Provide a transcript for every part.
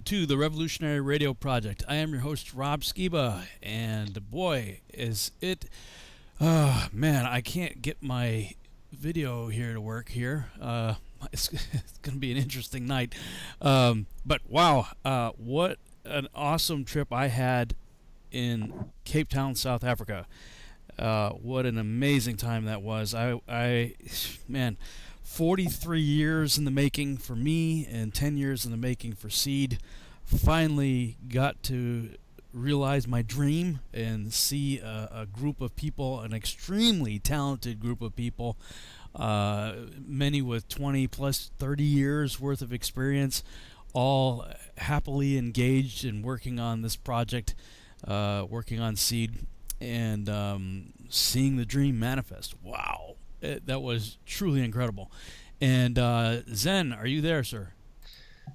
to the Revolutionary Radio Project. I am your host, Rob Skiba, and boy, is it. Man, I can't get my video here to work here. It's going to be an interesting night. But wow, what an awesome trip I had in Cape Town, South Africa. What an amazing time that was. Man, 43 years in the making for me and 10 years in the making for Seed. Finally got to realize my dream and see a group of people, an extremely talented group of people, many with 20 plus 30 years worth of experience, all happily engaged in working on this project, working on Seed, and seeing the dream manifest. Wow, that was truly incredible. And Zen, are you there, sir?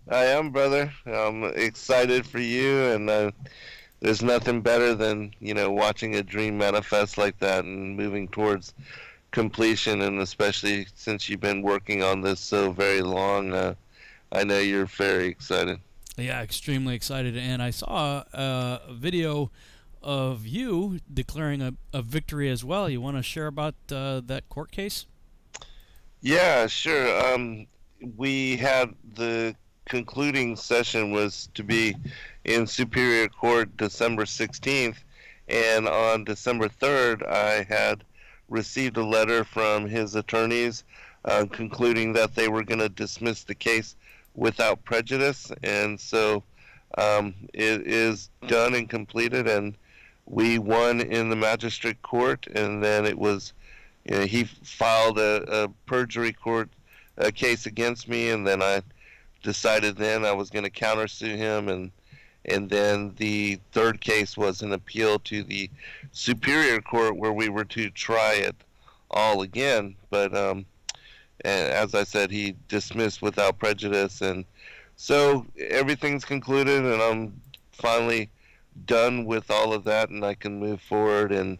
I am, brother. I'm excited for you, and there's nothing better than watching a dream manifest like that and moving towards completion. And especially since you've been working on this so very long, I know you're very excited. Yeah, extremely excited. And I saw a video of you declaring a victory as well. You want to share about that court case? Yeah, sure. We had the concluding session was to be in Superior Court December 16th, and on December 3rd, I had received a letter from his attorneys concluding that they were going to dismiss the case without prejudice, and so it is done and completed, and we won in the magistrate court, and then it was he filed a perjury court case against me, and then I decided then I was going to countersue him, and then the third case was an appeal to the Superior Court where we were to try it all again. But as I said, he dismissed without prejudice, and so everything's concluded, and I'm finally done with all of that, and I can move forward in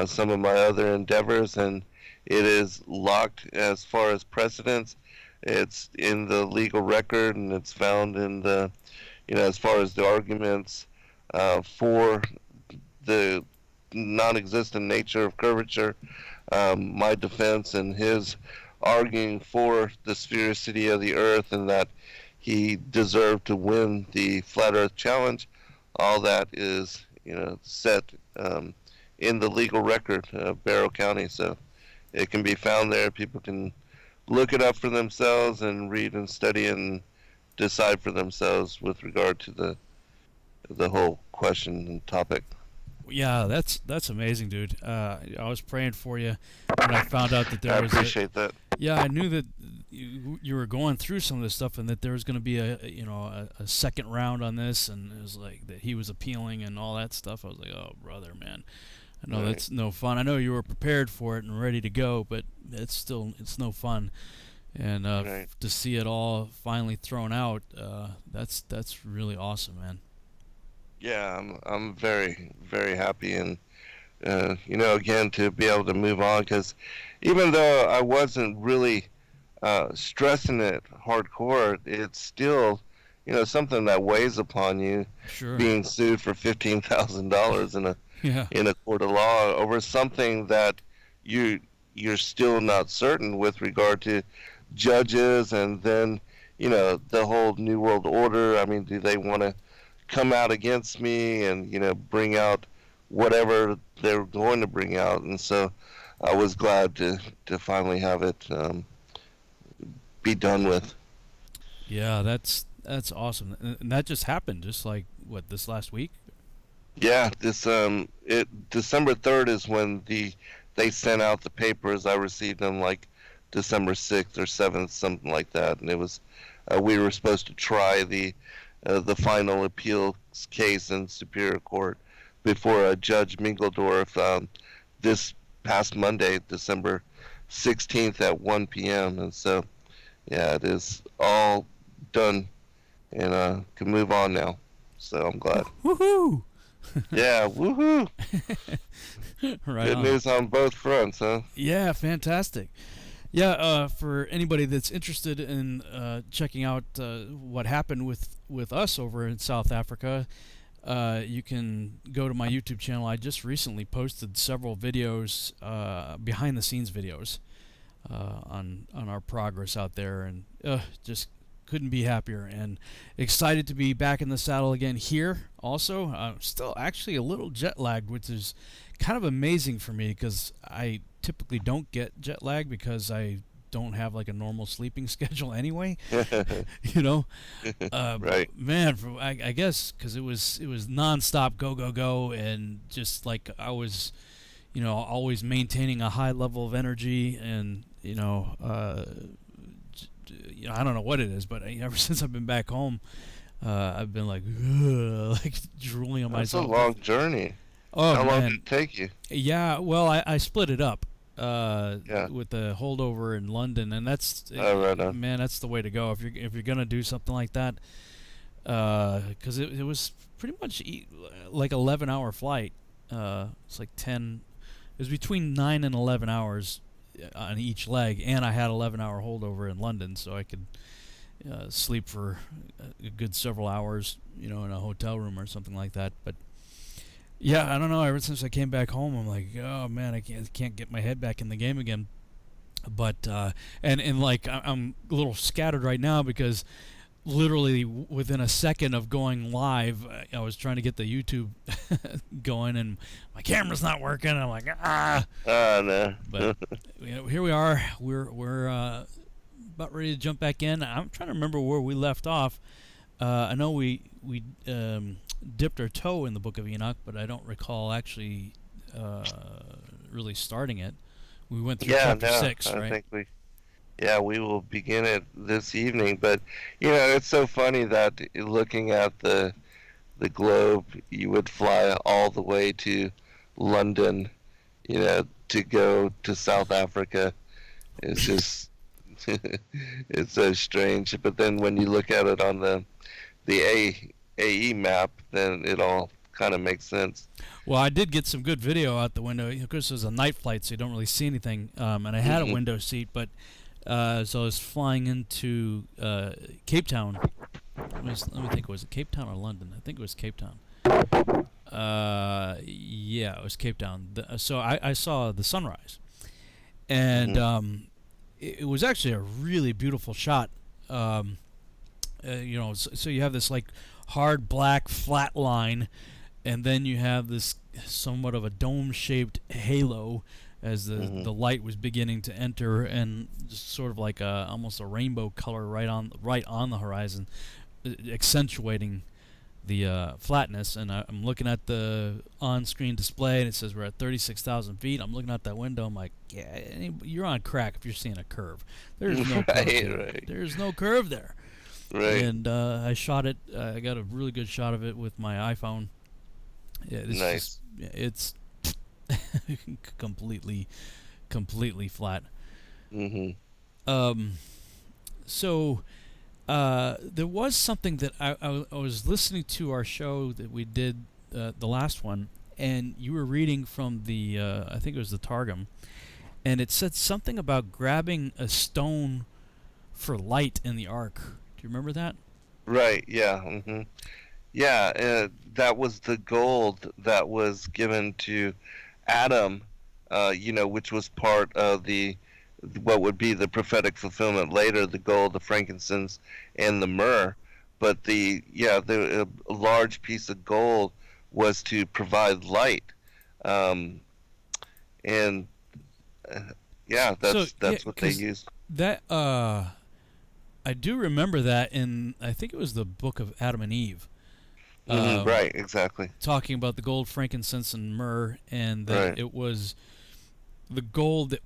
some of my other endeavors, and it is locked as far as precedents. It's in the legal record, and it's found in the, as far as the arguments for the non-existent nature of curvature, my defense and his arguing for the sphericity of the Earth and that he deserved to win the Flat Earth Challenge. All that is, set in the legal record of Barrow County, so it can be found there. People can look it up for themselves and read and study and decide for themselves with regard to the whole question and topic. Yeah, that's amazing, dude. I was praying for you when I found out that there I was. appreciate that. Yeah, I knew that you were going through some of this stuff, and that there was going to be a second round on this, and it was like that he was appealing and all that stuff. I was like, oh brother, man, I know that's no fun. I know you were prepared for it and ready to go, but it's no fun. And to see it all finally thrown out, that's really awesome, man. Yeah, I'm very very happy, and again to be able to move on, because even though I wasn't really stressing it hardcore, it's still something that weighs upon you. Sure. Being sued for $15,000 in a Yeah. in a court of law over something that you're still not certain with regard to judges, and then the whole new world order. I mean, do they want to come out against me and bring out whatever they're going to bring out? And so I was glad to finally have it be done with. Yeah, that's awesome, and that just happened, just like what, this last week. Yeah, this December 3rd is when they sent out the papers. I received them like December 6th or 7th, something like that, and it was we were supposed to try the final appeal case in Superior Court before Judge Mingledorf this past Monday, December 16th at 1 p.m. And so, yeah, it is all done, and can move on now. So I'm glad. Woohoo! Yeah, woohoo! Right Good on. news on both fronts, huh? Yeah, fantastic. Yeah, for anybody that's interested in checking out what happened with us over in South Africa, you can go to my YouTube channel. I just recently posted several videos, behind the scenes videos, on our progress out there, and just couldn't be happier and excited to be back in the saddle again here. Also, still actually a little jet lagged, which is kind of amazing for me because I typically don't get jet lag because I don't have like a normal sleeping schedule anyway. you know, Right. man, I guess because it was nonstop go go go, and just like I was, always maintaining a high level of energy, and I don't know what it is, but ever since I've been back home, I've been like, ugh, like drooling on That's a myself. long journey. Oh How long did man, it take you? yeah. Well, I split it up Yeah. with the holdover in London, and that's Oh, right on. man, that's the way to go if you're gonna do something like that. Because it was pretty much like 11-hour flight. It's like 10. It was between 9 and 11 hours on each leg, and I had 11-hour holdover in London, so I could sleep for a good several hours, in a hotel room or something like that. But yeah, I don't know. Ever since I came back home, I'm like, oh man, I can't get my head back in the game again. But and like I'm a little scattered right now because literally within a second of going live, I was trying to get the YouTube going, and my camera's not working. I'm like, ah. Oh, no. But here we are. We're about ready to jump back in. I'm trying to remember where we left off. I know we dipped our toe in the Book of Enoch, but I don't recall actually really starting it. We went through Yeah, chapter no. 6, I right? think we will begin it this evening. But, it's so funny that looking at the globe, you would fly all the way to London, to go to South Africa. It's just, it's so strange. But then when you look at it on the AE map, then it all kind of makes sense. Well, I did get some good video out the window. Of course, it was a night flight, so you don't really see anything. And I had a window seat, but so I was flying into Cape Town. Let me think. Was it Cape Town or London? I think it was Cape Town. Yeah, it was Cape Town. So I saw the sunrise, and it was actually a really beautiful shot. So you have this like hard black flat line, and then you have this somewhat of a dome-shaped halo as the light was beginning to enter, and just sort of like almost a rainbow color right on the horizon, accentuating the flatness. And I'm looking at the on-screen display, and it says we're at 36,000 feet. I'm looking out that window. I'm like, yeah, you're on crack if you're seeing a curve. There's no curve there. Right. There's no curve there. Right. And I shot it. I got a really good shot of it with my iPhone. Yeah, Nice. It's completely flat. So there was something that I was listening to our show that we did, the last one, and you were reading from the I think it was the Targum, and it said something about grabbing a stone for light in the Ark. Do you remember that? Right. Yeah. Yeah. That was the gold that was given to Adam, which was part of what would be the prophetic fulfillment later, the gold, the frankincense, and the myrrh. But a large piece of gold was to provide light, and that's what they used. That I do remember that in, I think it was the Book of Adam and Eve. Right, exactly. Talking about the gold, frankincense, and myrrh, and that it was the gold that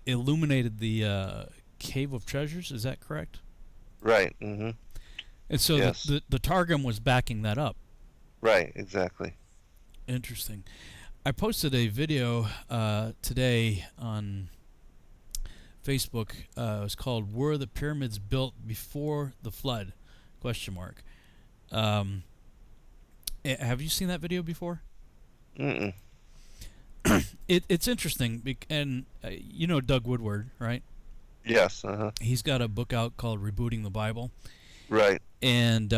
illuminated the Cave of Treasures. Is that correct? Right. And so yes. the Targum was backing that up. Right, exactly. Interesting. I posted a video today on Facebook. It was called "Were the Pyramids Built Before the Flood?" ? Have you seen that video before? Mm-mm. It's interesting, and you know Doug Woodward, right? Yes. He's got a book out called Rebooting the Bible. Right. And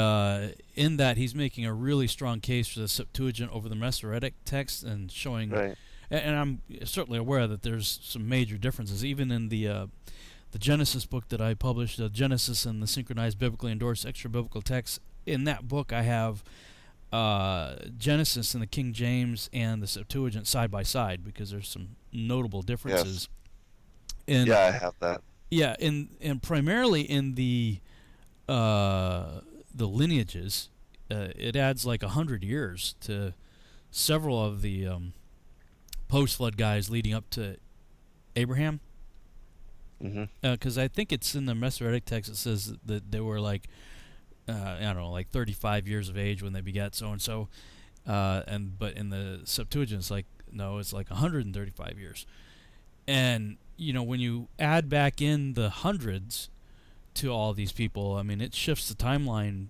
in that, he's making a really strong case for the Septuagint over the Masoretic text and showing. Right. And I'm certainly aware that there's some major differences, even in the Genesis book that I published, Genesis and the Synchronized Biblically Endorsed Extra Biblical Texts. In that book, I have Genesis in the King James and the Septuagint side by side because there's some notable differences. Yes. And, yeah, I have that. Yeah, and primarily in the lineages, it adds like 100 years to several of the post-flood guys leading up to Abraham. Because I think it's in the Masoretic text. It says that they were like, I don't know, like 35 years of age when they begat so and so, but in the Septuagint, it's like no, it's like 135 years. And when you add back in the hundreds to all these people, I mean, it shifts the timeline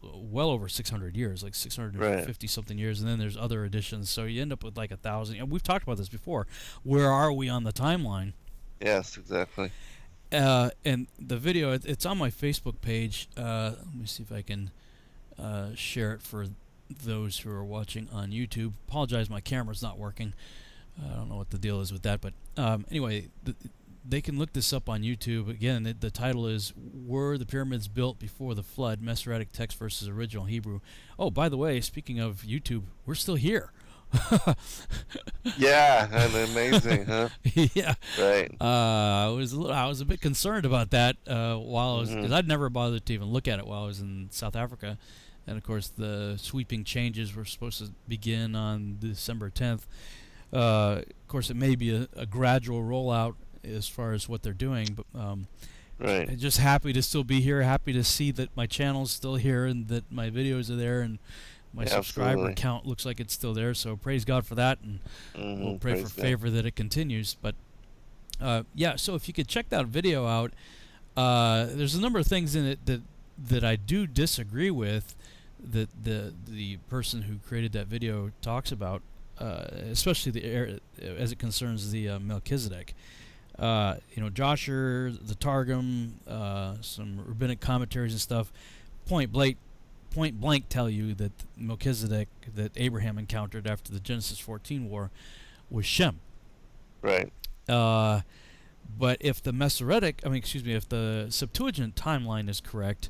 well over 600 years, like 650 something years, and then there's other additions, so you end up with like 1,000. And we've talked about this before. Where are we on the timeline? Yes, exactly. And the video, it's on my Facebook page. Let me see if I can share it for those who are watching on YouTube. Apologize, my camera's not working. I don't know what the deal is with that, but anyway, they can look this up on YouTube. Again, the title is "Were the Pyramids Built Before the Flood? Masoretic Text versus Original Hebrew." Oh, by the way, speaking of YouTube, we're still here. Yeah, and amazing, huh? Yeah. Right. I was a bit concerned about that while I was, because I'd never bothered to even look at it while I was in South Africa, and of course the sweeping changes were supposed to begin on December 10th. Of course, it may be a gradual rollout as far as what they're doing, but right. I'm just happy to still be here, happy to see that my channel's still here and that my videos are there and my subscriber count looks like it's still there, so praise God for that, and we'll pray for favor that it continues. But yeah, so if you could check that video out, there's a number of things in it that I do disagree with, that the person who created that video talks about, especially as it concerns the Melchizedek. Joshua, the Targum, some rabbinic commentaries and stuff, point blank tell you that Melchizedek that Abraham encountered after the Genesis 14 war was Shem. Right. But if the if the Septuagint timeline is correct,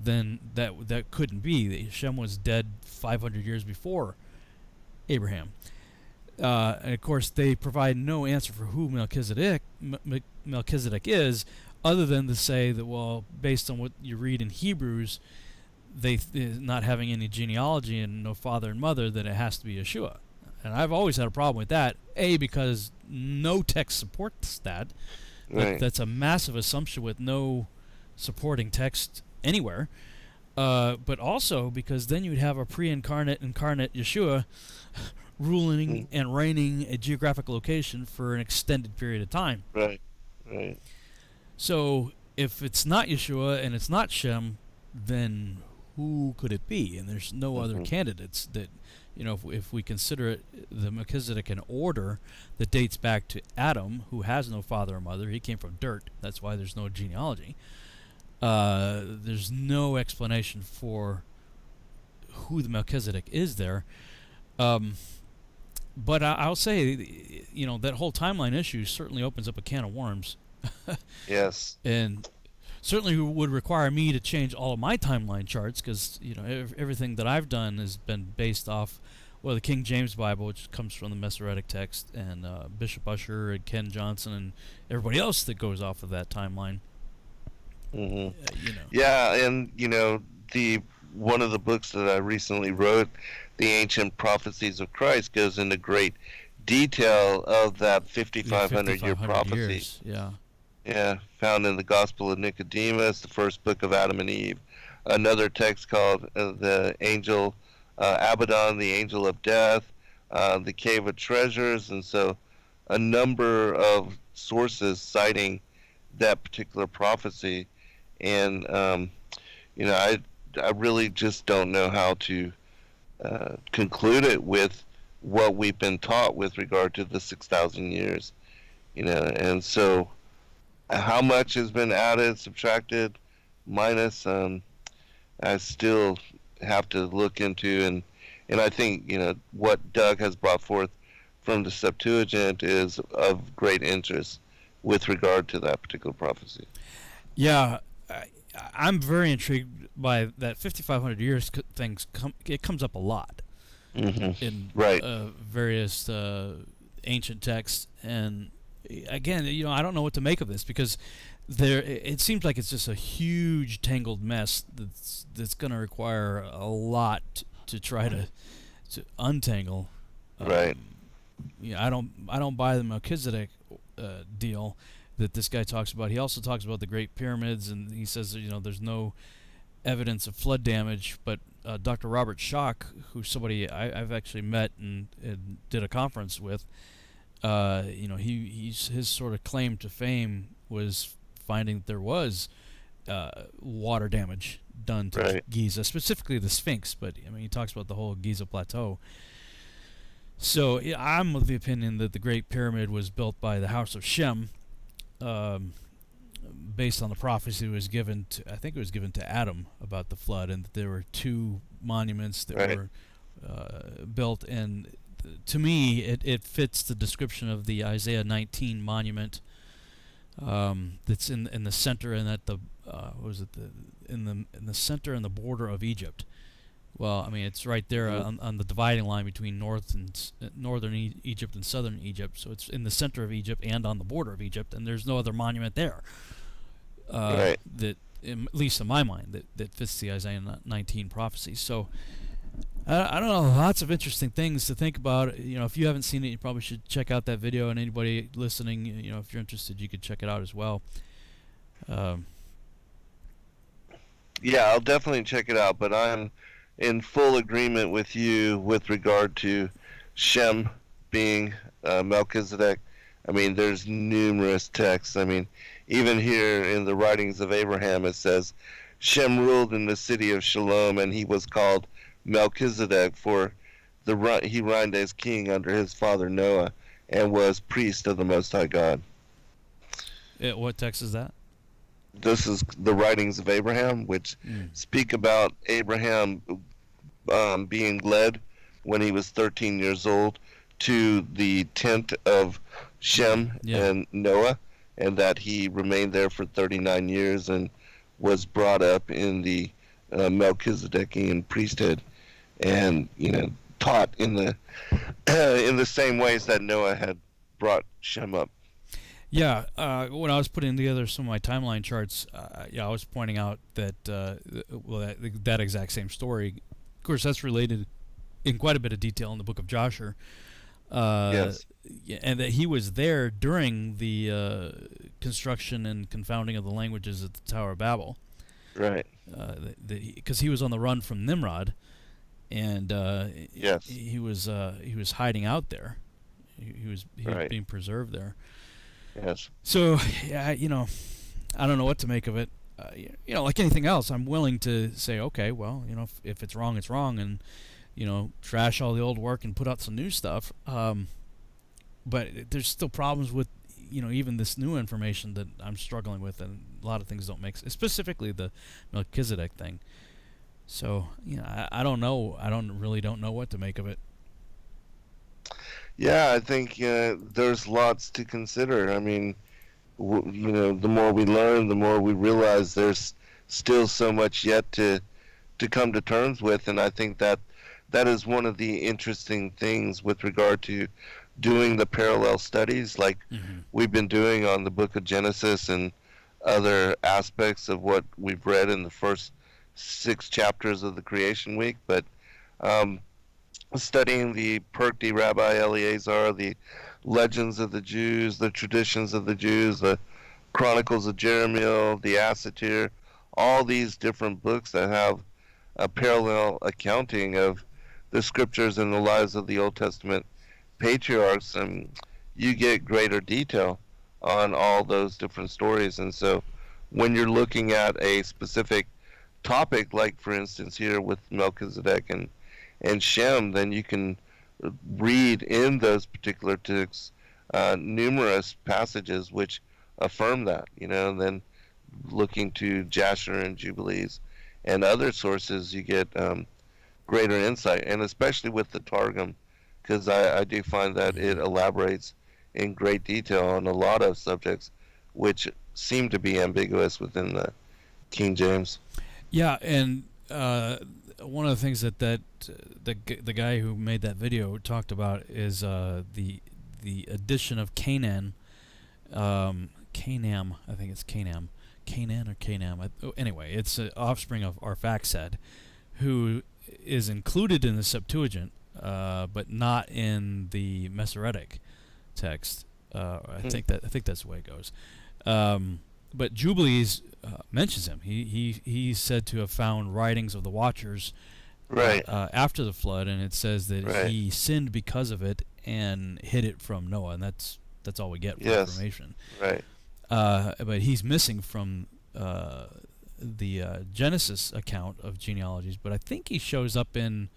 then that couldn't be. Shem was dead 500 years before Abraham. And of course, they provide no answer for who Melchizedek is, other than to say that, well, based on what you read in Hebrews, they not having any genealogy and no father and mother, that it has to be Yeshua. And I've always had a problem with that. Because no text supports that. Right. That's a massive assumption with no supporting text anywhere. But also because then you'd have a pre-incarnate, incarnate Yeshua ruling and reigning a geographic location for an extended period of time. Right. Right. So if it's not Yeshua and it's not Shem, then who could it be? And there's no other candidates that, if we consider it the Melchizedek an order that dates back to Adam, who has no father or mother. He came from dirt. That's why there's no genealogy. There's no explanation for who the Melchizedek is there. But I'll say, that whole timeline issue certainly opens up a can of worms. Yes. And certainly would require me to change all of my timeline charts, because everything that I've done has been based off, the King James Bible, which comes from the Masoretic text, and Bishop Ussher and Ken Johnson and everybody else that goes off of that timeline. Yeah, and one of the books that I recently wrote, The Ancient Prophecies of Christ, goes into great detail of that 5,500-year prophecy. Years, yeah. Yeah, found in the Gospel of Nicodemus, the first book of Adam and Eve. Another text called the Angel Abaddon, the Angel of Death, the Cave of Treasures, and so a number of sources citing that particular prophecy. And I really just don't know how to conclude it with what we've been taught with regard to the 6,000 years, and so how much has been added, subtracted, minus, I still have to look into, and I think what Doug has brought forth from the Septuagint is of great interest with regard to that particular prophecy. Yeah, I'm very intrigued by that 5,500 years things. It comes up a lot in Right. various ancient texts, and again, I don't know what to make of this because it seems like it's just a huge tangled mess that's going to require a lot to try to untangle. Right. I don't buy the Melchizedek deal that this guy talks about. He also talks about the Great Pyramids, and he says there's no evidence of flood damage. But Dr. Robert Schoch, who's somebody I've actually met and did a conference with, his sort of claim to fame was finding that there was water damage done to Giza, specifically the Sphinx. But I mean, he talks about the whole Giza plateau. So I'm of the opinion that the Great Pyramid was built by the House of Shem, based on the prophecy that was given to, I think it was given to Adam about the flood, and that there were two monuments that were built. And to me, it fits the description of the Isaiah 19 monument that's in the center and at the in the center and the border of Egypt. Well, I mean, it's right there on the dividing line between northern Egypt and southern Egypt. So it's in the center of Egypt and on the border of Egypt, and there's no other monument there. That, at least in my mind, that fits the Isaiah 19 prophecy. So I don't know, lots of interesting things to think about. If you haven't seen it, you probably should check out that video. And anybody listening, if you're interested, you could check it out as well. Yeah, I'll definitely check it out. But I'm in full agreement with you with regard to Shem being Melchizedek. I mean, there's numerous texts. I mean, even here in the writings of Abraham, it says, Shem ruled in the city of Shalom, and he was called Melchizedek, for he reigned as king under his father Noah, and was priest of the Most High God. What text is that? This is the writings of Abraham, which speak about Abraham being led when he was 13 years old to the tent of Shem and Noah, and that he remained there for 39 years and was brought up in the Melchizedekian priesthood, and taught in the same ways that Noah had brought Shem up. Yeah, when I was putting together some of my timeline charts, I was pointing out that that exact same story. Of course, that's related in quite a bit of detail in the Book of Joshua. Yes. And that he was there during the construction and confounding of the languages at the Tower of Babel. Right. Because he was on the run from Nimrod, and he was hiding out there. He was being preserved there. Yes. So I don't know what to make of it. Like anything else, I'm willing to say, okay, well, if it's wrong, it's wrong, and trash all the old work and put out some new stuff. But there's still problems with even this new information that I'm struggling with, and a lot of things don't make sense, specifically the Melchizedek thing. So I don't know. I really don't know what to make of it. Yeah, I think there's lots to consider. I mean, the more we learn, the more we realize there's still so much yet to come to terms with, and I think that is one of the interesting things with regard to doing the parallel studies like we've been doing on the Book of Genesis and other aspects of what we've read in the first 6 chapters of the Creation Week, but studying the Perkti Rabbi Eleazar, the legends of the Jews, the traditions of the Jews, the Chronicles of Jeremiah, the Assatir, all these different books that have a parallel accounting of the scriptures and the lives of the Old Testament patriarchs, and you get greater detail on all those different stories. And so when you're looking at a specific topic, like for instance here with Melchizedek and Shem, then you can read in those particular texts numerous passages which affirm that, and then looking to Jasher and Jubilees and other sources, you get greater insight, and especially with the Targum, because I do find that it elaborates in great detail on a lot of subjects which seem to be ambiguous within the King James. Yeah, and one of the things that the guy who made that video talked about is the addition of Canaan, Canam, I think it's Canam, Canaan or Canam. Anyway, it's an offspring of Arphaxad, who is included in the Septuagint, but not in the Masoretic text. I think that's the way it goes. But Jubilees mentions him. He's said to have found writings of the Watchers after the flood, and it says that he sinned because of it and hid it from Noah, and that's all we get for information. Right. But he's missing from the Genesis account of genealogies, but I think he shows up in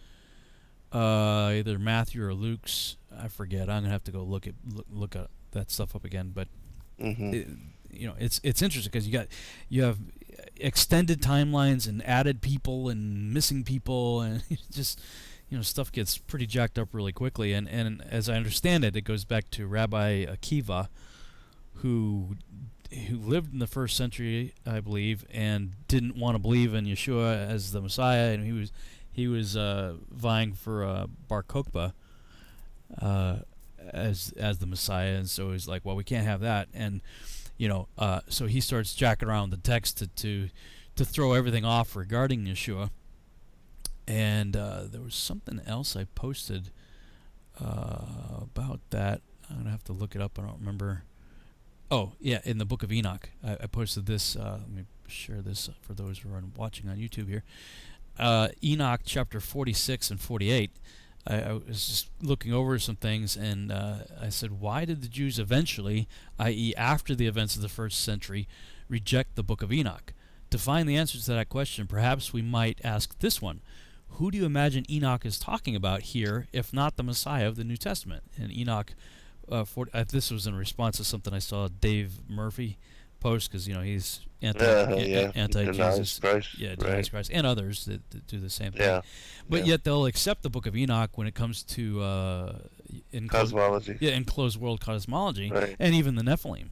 either Matthew or Luke's. I forget. I'm gonna have to go look at that stuff up again. But it's interesting because you have extended timelines and added people and missing people, and just stuff gets pretty jacked up really quickly. And as I understand it, it goes back to Rabbi Akiva, who lived in the 1st century, I believe, and didn't want to believe in Yeshua as the Messiah, and he was vying for Bar Kokhba as the Messiah, and so he's like, well, we can't have that, and so he starts jacking around the text to throw everything off regarding Yeshua. And there was something else I posted about that. I'm gonna have to look it up. I don't remember. Oh yeah, in the Book of Enoch, I posted this. Let me share this for those who are watching on YouTube here. Enoch chapter 46 and 48. I was just looking over some things, and I said, why did the Jews eventually, i.e. after the events of the 1st century, reject the Book of Enoch? To find the answers to that question, perhaps we might ask this one. Who do you imagine Enoch is talking about here, if not the Messiah of the New Testament? And Enoch, this was in response to something I saw Dave Murphy post, because he's anti-Jesus, denies Christ, and others that do the same thing. But yet they'll accept the Book of Enoch when it comes to cosmology. Enclosed world cosmology, and even the Nephilim.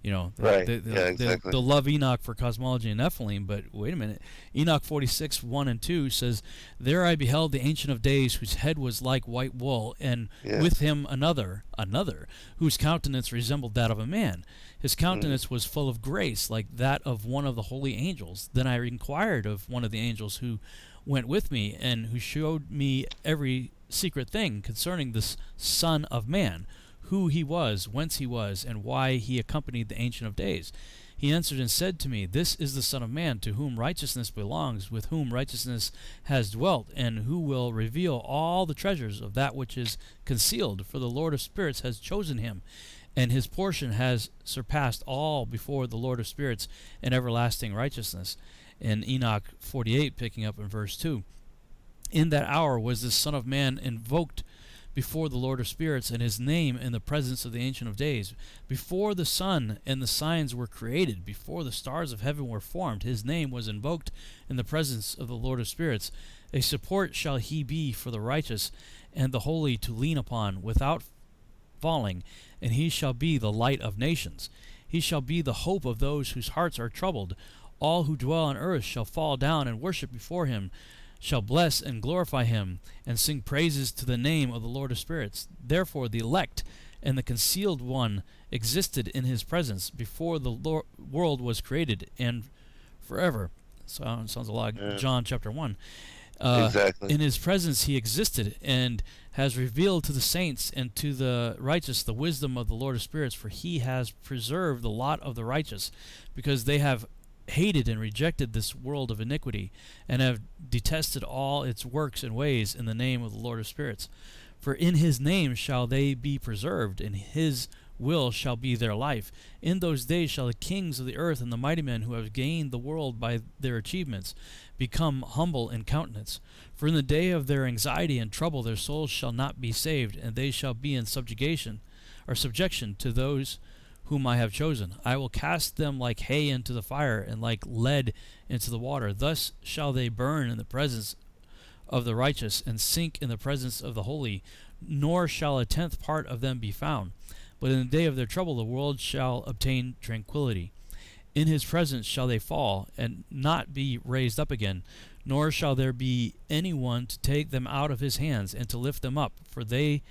Exactly. They'll love Enoch for cosmology and Nephilim, but wait a minute. Enoch 46, 1 and 2 says, there I beheld the Ancient of Days, whose head was like white wool, and with him another, whose countenance resembled that of a man. His countenance was full of grace, like that of one of the holy angels. Then I inquired of one of the angels who went with me, and who showed me every secret thing concerning this Son of Man, who he was, whence he was, and why he accompanied the Ancient of Days. He answered and said to me, this is the Son of Man, to whom righteousness belongs, with whom righteousness has dwelt, and who will reveal all the treasures of that which is concealed, for the Lord of spirits has chosen him, and his portion has surpassed all before the Lord of spirits in everlasting righteousness. And Enoch 48, picking up in verse 2, in that hour was this Son of Man invoked before the Lord of spirits, and his name in the presence of the Ancient of Days. Before the sun and the signs were created, before the stars of heaven were formed, his name was invoked in the presence of the Lord of spirits. A support shall he be for the righteous and the holy to lean upon without falling, and he shall be the light of nations. He shall be the hope of those whose hearts are troubled. All who dwell on earth shall fall down and worship before him, shall bless and glorify him, and sing praises to the name of the Lord of spirits. Therefore the elect and the concealed one existed in his presence before the world was created, and forever. Sounds a lot like John chapter 1. Exactly. In his presence he existed, and has revealed to the saints and to the righteous the wisdom of the Lord of spirits, for he has preserved the lot of the righteous, because they have hated and rejected this world of iniquity, and have detested all its works and ways in the name of the Lord of spirits. For in his name shall they be preserved, and his will shall be their life. In those days shall the kings of the earth and the mighty men who have gained the world by their achievements become humble in countenance. For in the day of their anxiety and trouble their souls shall not be saved, and they shall be in subjection to those whom I have chosen. I will cast them like hay into the fire, and like lead into the water. Thus shall they burn in the presence of the righteous, and sink in the presence of the holy. Nor shall a tenth part of them be found. But in the day of their trouble the world shall obtain tranquility. In his presence shall they fall, and not be raised up again. Nor shall there be any one to take them out of his hands, and to lift them up. For they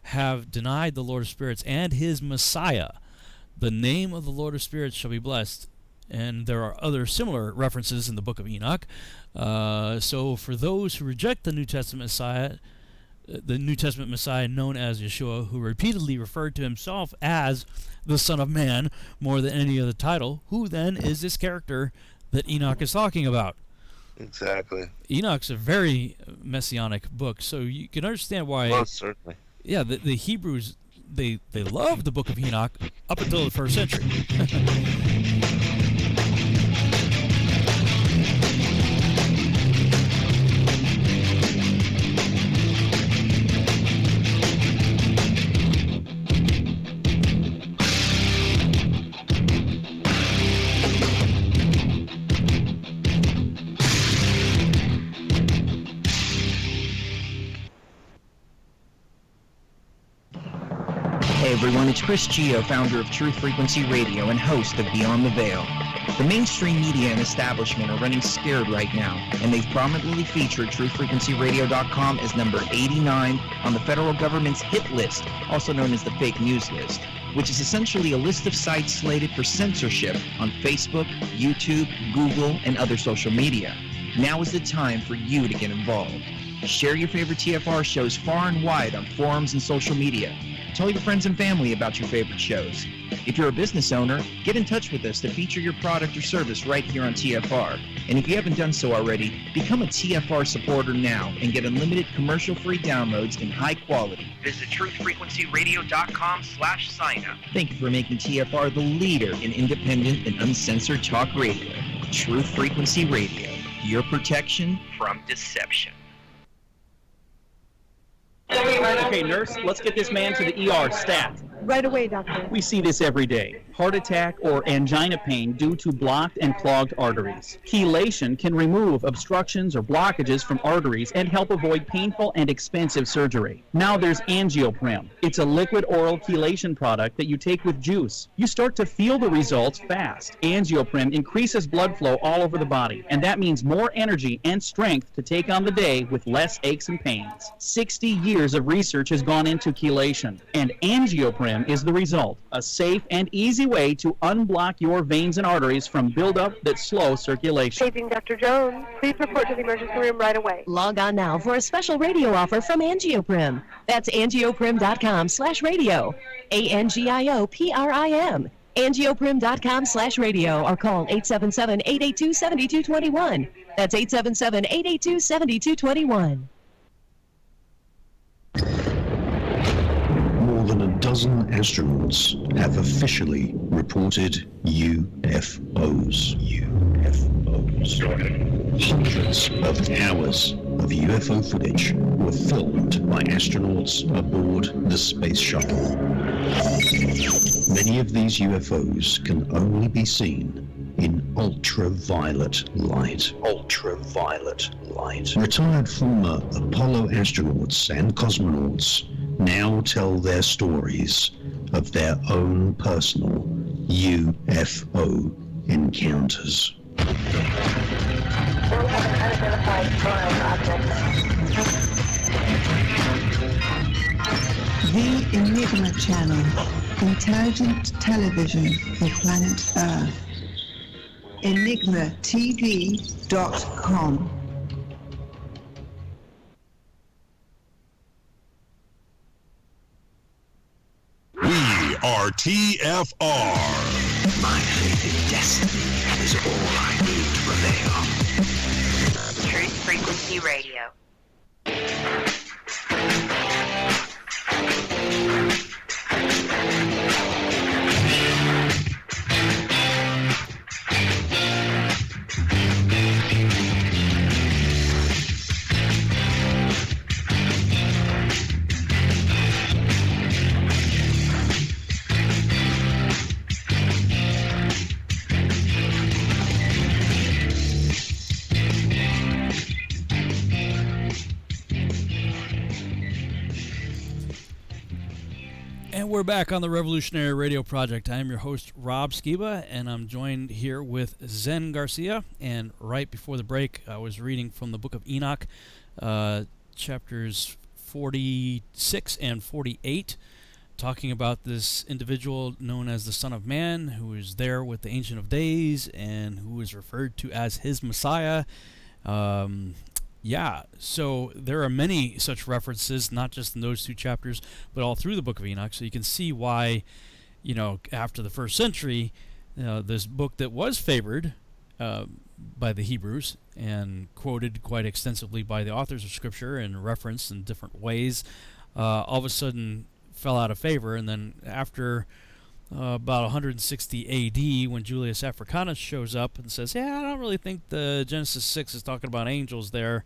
have denied the Lord of spirits and his Messiah. The name of the Lord of spirits shall be blessed. And there are other similar references in the Book of Enoch. So for those who reject the New Testament Messiah known as Yeshua, who repeatedly referred to himself as the Son of Man more than any other title, who then is this character that Enoch is talking about? Exactly. Enoch's a very messianic book, so you can understand why. Most certainly. Yeah, the Hebrews, they loved the Book of Enoch up until the first century. Hey everyone, it's Chris Gio, founder of Truth Frequency Radio and host of Beyond the Veil. The mainstream media and establishment are running scared right now, and they've prominently featured TruthFrequencyRadio.com as number 89 on the federal government's hit list, also known as the fake news list, which is essentially a list of sites slated for censorship on Facebook, YouTube, Google, and other social media. Now is the time for you to get involved. Share your favorite TFR shows far and wide on forums and social media. Tell your friends and family about your favorite shows. If you're a business owner, get in touch with us to feature your product or service right here on TFR. And if you haven't done so already, become a TFR supporter now and get unlimited commercial-free downloads in high quality. Visit truthfrequencyradio.com/sign-up. Thank you for making TFR the leader in independent and uncensored talk radio. Truth Frequency Radio, your protection from deception. Okay, nurse, let's get this man to the ER stat. Right away, doctor. We see this every day. Heart attack or angina pain due to blocked and clogged arteries. Chelation can remove obstructions or blockages from arteries and help avoid painful and expensive surgery. Now there's Angioprim. It's a liquid oral chelation product that you take with juice. You start to feel the results fast. Angioprim increases blood flow all over the body, and that means more energy and strength to take on the day with less aches and pains. 60 years of research has gone into chelation, and Angioprim is the result. A safe and easy way to unblock your veins and arteries from buildup that slow circulation. Paging Dr. Jones. Please report to the emergency room right away. Log on now for a special radio offer from Angioprim. That's angioprim.com/radio. ANGIOPRIM. Angioprim.com/radio or call 877-882-7221. That's 877-882-7221. More than a dozen astronauts have officially reported UFOs. Hundreds of hours of UFO footage were filmed by astronauts aboard the space shuttle. Many of these UFOs can only be seen in ultraviolet light. Retired former Apollo astronauts and cosmonauts now tell their stories of their own personal UFO encounters. The Enigma Channel, intelligent television for planet Earth. EnigmaTV.com. We are TFR. My faith in destiny is all I need to prevail. Truth Frequency Radio. And we're back on the Revolutionary Radio Project. I am your host, Rob Skiba, and I'm joined here with Zen Garcia. And right before the break, I was reading from the Book of Enoch, chapters 46 and 48, talking about this individual known as the Son of Man, who is there with the Ancient of Days and who is referred to as his Messiah. So there are many such references, not just in those two chapters, but all through the Book of Enoch. So you can see why, after the first century, this book that was favored by the Hebrews and quoted quite extensively by the authors of Scripture and referenced in different ways, all of a sudden fell out of favor. And then after about 160 A.D., when Julius Africanus shows up and says, I don't really think the Genesis 6 is talking about angels there,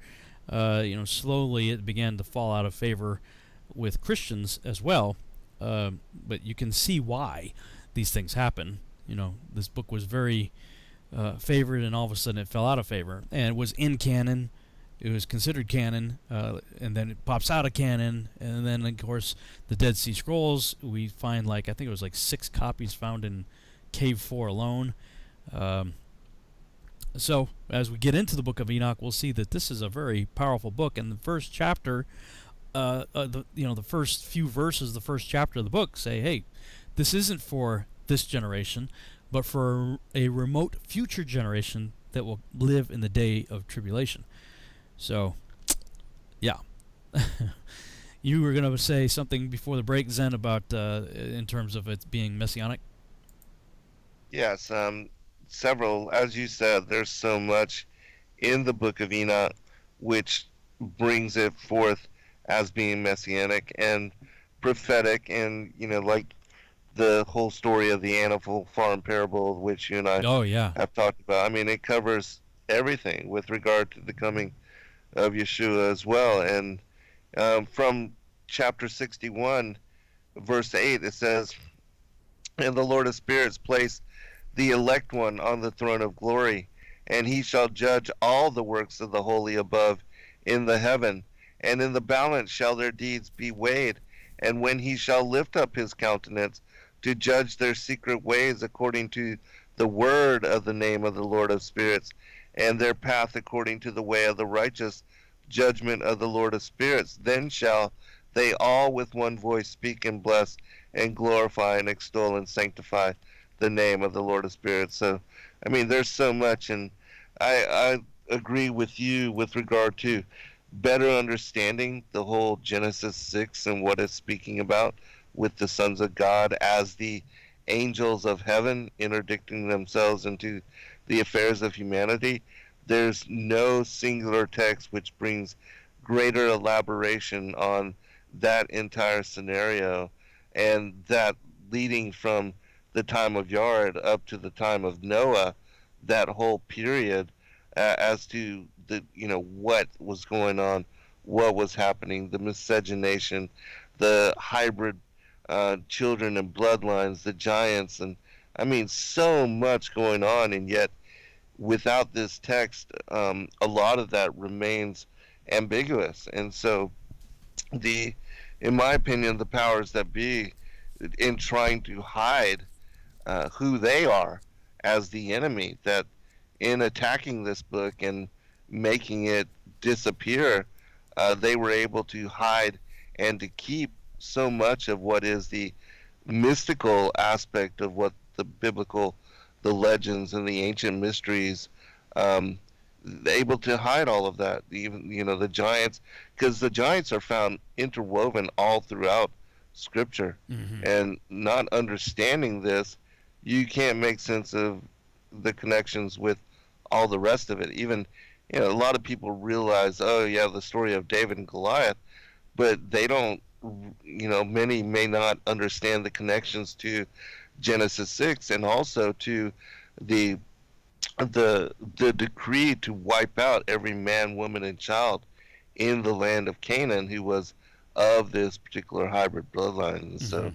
slowly it began to fall out of favor with Christians as well. But you can see why these things happen. This book was very favored, and all of a sudden it fell out of favor. And it was in canon. It was considered canon, and then it pops out of canon, and then, of course, the Dead Sea Scrolls, we find, I think it was 6 copies found in Cave 4 alone. So, as we get into the Book of Enoch, we'll see that this is a very powerful book, and the first chapter, the first few verses, the first chapter of the book say, hey, this isn't for this generation, but for a remote future generation that will live in the day of tribulation. So, yeah. You were going to say something before the break, Zen, about in terms of it being messianic? Yes, several. As you said, there's so much in the Book of Enoch which brings it forth as being messianic and prophetic, and, like the whole story of the Animal Farm parable, which you and I have talked about. I mean, it covers everything with regard to the coming of Yeshua as well. And from chapter 61, verse 8, it says, "And the Lord of spirits placed the elect one on the throne of glory, and he shall judge all the works of the holy above in the heaven, and in the balance shall their deeds be weighed. And when he shall lift up his countenance to judge their secret ways according to the word of the name of the Lord of spirits, and their path according to the way of the righteous judgment of the Lord of spirits, then shall they all with one voice speak and bless and glorify and extol and sanctify the name of the Lord of spirits." So, I mean, there's so much, and I agree with you with regard to better understanding the whole Genesis 6 and what it's speaking about with the sons of God as the angels of heaven interdicting themselves into the affairs of humanity. There's no singular text which brings greater elaboration on that entire scenario, and that leading from the time of Yard up to the time of Noah, that whole period, as to the what was going on, what was happening, the miscegenation, the hybrid children and bloodlines, the giants, and I mean so much going on, and yet without this text, a lot of that remains ambiguous. And so in my opinion, the powers that be, in trying to hide who they are as the enemy, that in attacking this book and making it disappear, they were able to hide and to keep so much of what is the mystical aspect of what the biblical, the legends and the ancient mysteries, able to hide all of that. Even the giants, because the giants are found interwoven all throughout Scripture, and not understanding this, you can't make sense of the connections with all the rest of it. Even a lot of people realize, oh yeah, the story of David and Goliath, but they don't. Many may not understand the connections to Genesis 6 and also to the decree to wipe out every man, woman, and child in the land of Canaan who was of this particular hybrid bloodline. So,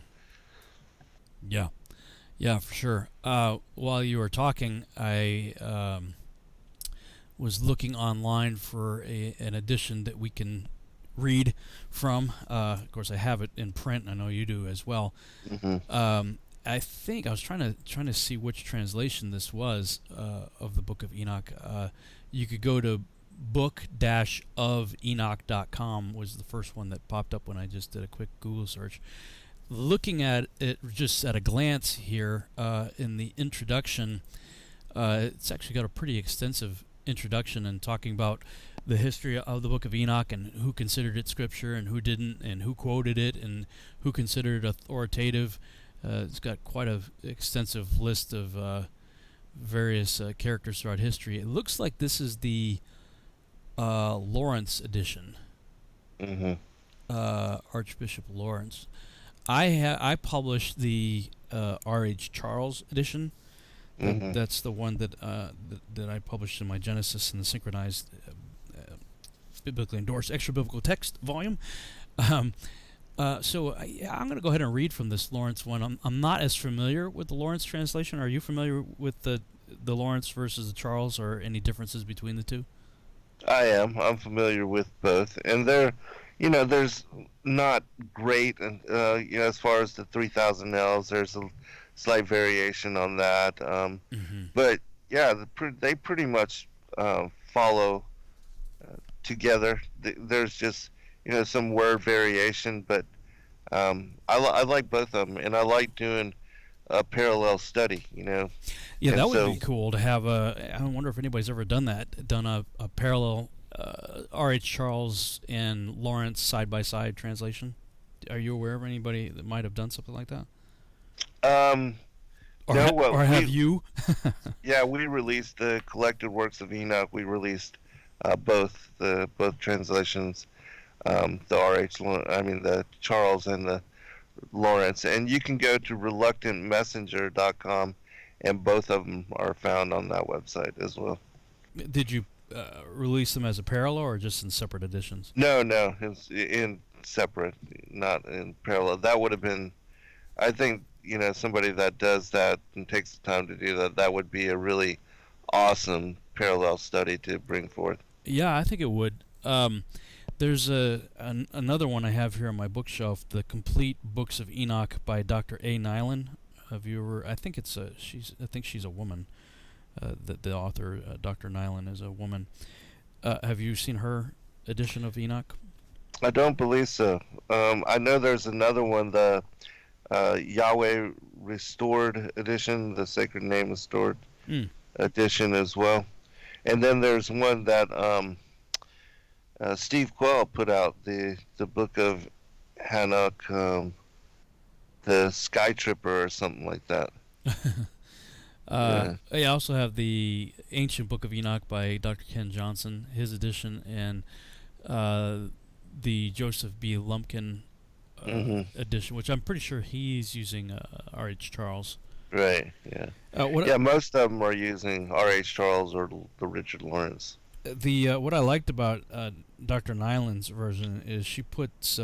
yeah, for sure. While you were talking, I was looking online for an edition that we can read from. Of course, I have it in print. I know you do as well. I think I was trying to see which translation this was of the Book of Enoch. You could go to book-of-enoch.com was the first one that popped up when I just did a quick Google search. Looking at it just at a glance here in the introduction, it's actually got a pretty extensive introduction and talking about the history of the Book of Enoch and who considered it scripture and who didn't, and who quoted it and who considered it authoritative. It's got quite an extensive list of various characters throughout history. It looks like this is the Lawrence edition. Archbishop Lawrence. I published the R.H. Charles edition. That's the one that I published in my Genesis and the Synchronized Biblically Endorsed Extra Biblical Text volume. So I'm going to go ahead and read from this Lawrence one. I'm not as familiar with the Lawrence translation. Are you familiar with the Lawrence versus the Charles, or any differences between the two? I am. I'm familiar with both, and there's not great, and as far as the 3,000 L's, there's a slight variation on that. But yeah, they pretty much follow together. There's just some word variation, but I like both of them, and I like doing a parallel study. Yeah, and that would be cool to have I wonder if anybody's ever done a parallel R.H. Charles and Lawrence side by side translation. Are you aware of anybody that might have done something like that? Or have you? Yeah, we released the collected works of Enoch. We released both translations, the Charles and the Lawrence, and you can go to reluctantmessenger.com, and both of them are found on that website as well. Did you release them as a parallel or just in separate editions? No, it's in separate, not in parallel. That would have been, I think, somebody that does that and takes the time to do that, that would be a really awesome parallel study to bring forth. Yeah, I think it would. There's another one I have here on my bookshelf, The Complete Books of Enoch by Dr. A. Nyland. I think she's a woman. The author, Dr. Nyland, is a woman. Have you seen her edition of Enoch? I don't believe so. I know there's another one, the Yahweh Restored edition, the Sacred Name Restored edition as well. And then there's one that Steve Quell put out, the Book of Enoch, the Sky Tripper or something like that. I also have the Ancient Book of Enoch by Dr. Ken Johnson, his edition, and the Joseph B. Lumpkin edition, which I'm pretty sure he's using R.H. Charles. Right, yeah. Most of them are using R.H. Charles or the Richard Lawrence. What I liked about Dr. Nyland's version is she puts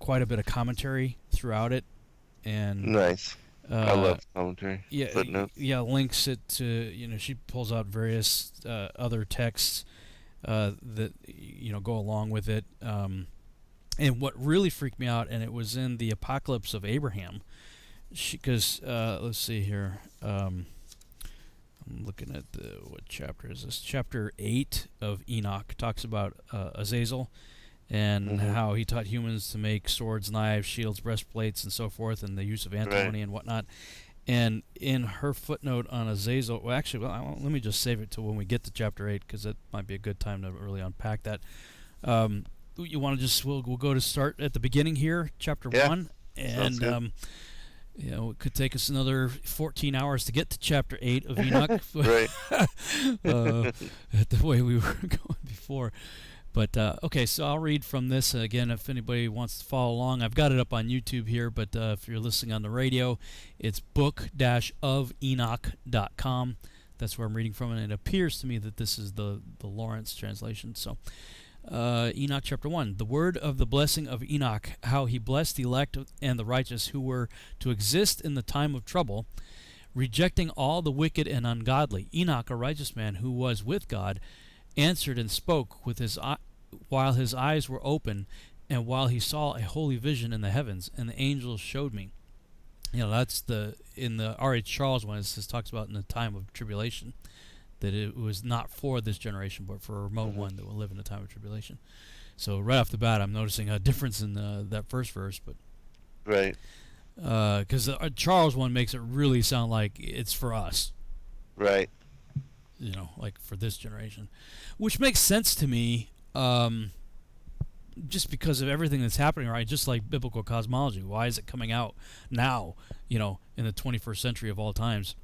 quite a bit of commentary throughout it, and nice. I love commentary. Yeah, footnotes. Yeah, links it to she pulls out various other texts that go along with it. And what really freaked me out, and it was in the Apocalypse of Abraham, because let's see here. I'm looking at what chapter is this? Chapter 8 of Enoch talks about Azazel and how he taught humans to make swords, knives, shields, breastplates, and so forth, and the use of antimony and whatnot. And in her footnote on Azazel, let me just save it till when we get to chapter 8, because that might be a good time to really unpack that. You want to just we'll go to start at the beginning here, chapter 1, and it could take us another 14 hours to get to chapter 8 of Enoch. Right. The way we were going before. But, okay, so I'll read from this. Again, if anybody wants to follow along, I've got it up on YouTube here, but if you're listening on the radio, it's book-of-enoch.com. That's where I'm reading from, and it appears to me that this is the Lawrence translation. So, Enoch chapter 1, the word of the blessing of Enoch, how he blessed the elect and the righteous who were to exist in the time of trouble, rejecting all the wicked and ungodly. Enoch, a righteous man who was with God, answered and spoke with while his eyes were open, And while he saw a holy vision in the heavens, and the angels showed me. That's in the R.H. Charles one. It talks about in the time of tribulation, that it was not for this generation, but for a remote one that will live in the time of tribulation. So right off the bat, I'm noticing a difference in that first verse, but right, because the Charles one makes it really sound like it's for us, right? Like for this generation, which makes sense to me, just because of everything that's happening, right? Just like biblical cosmology. Why is it coming out now? In the 21st century of all times.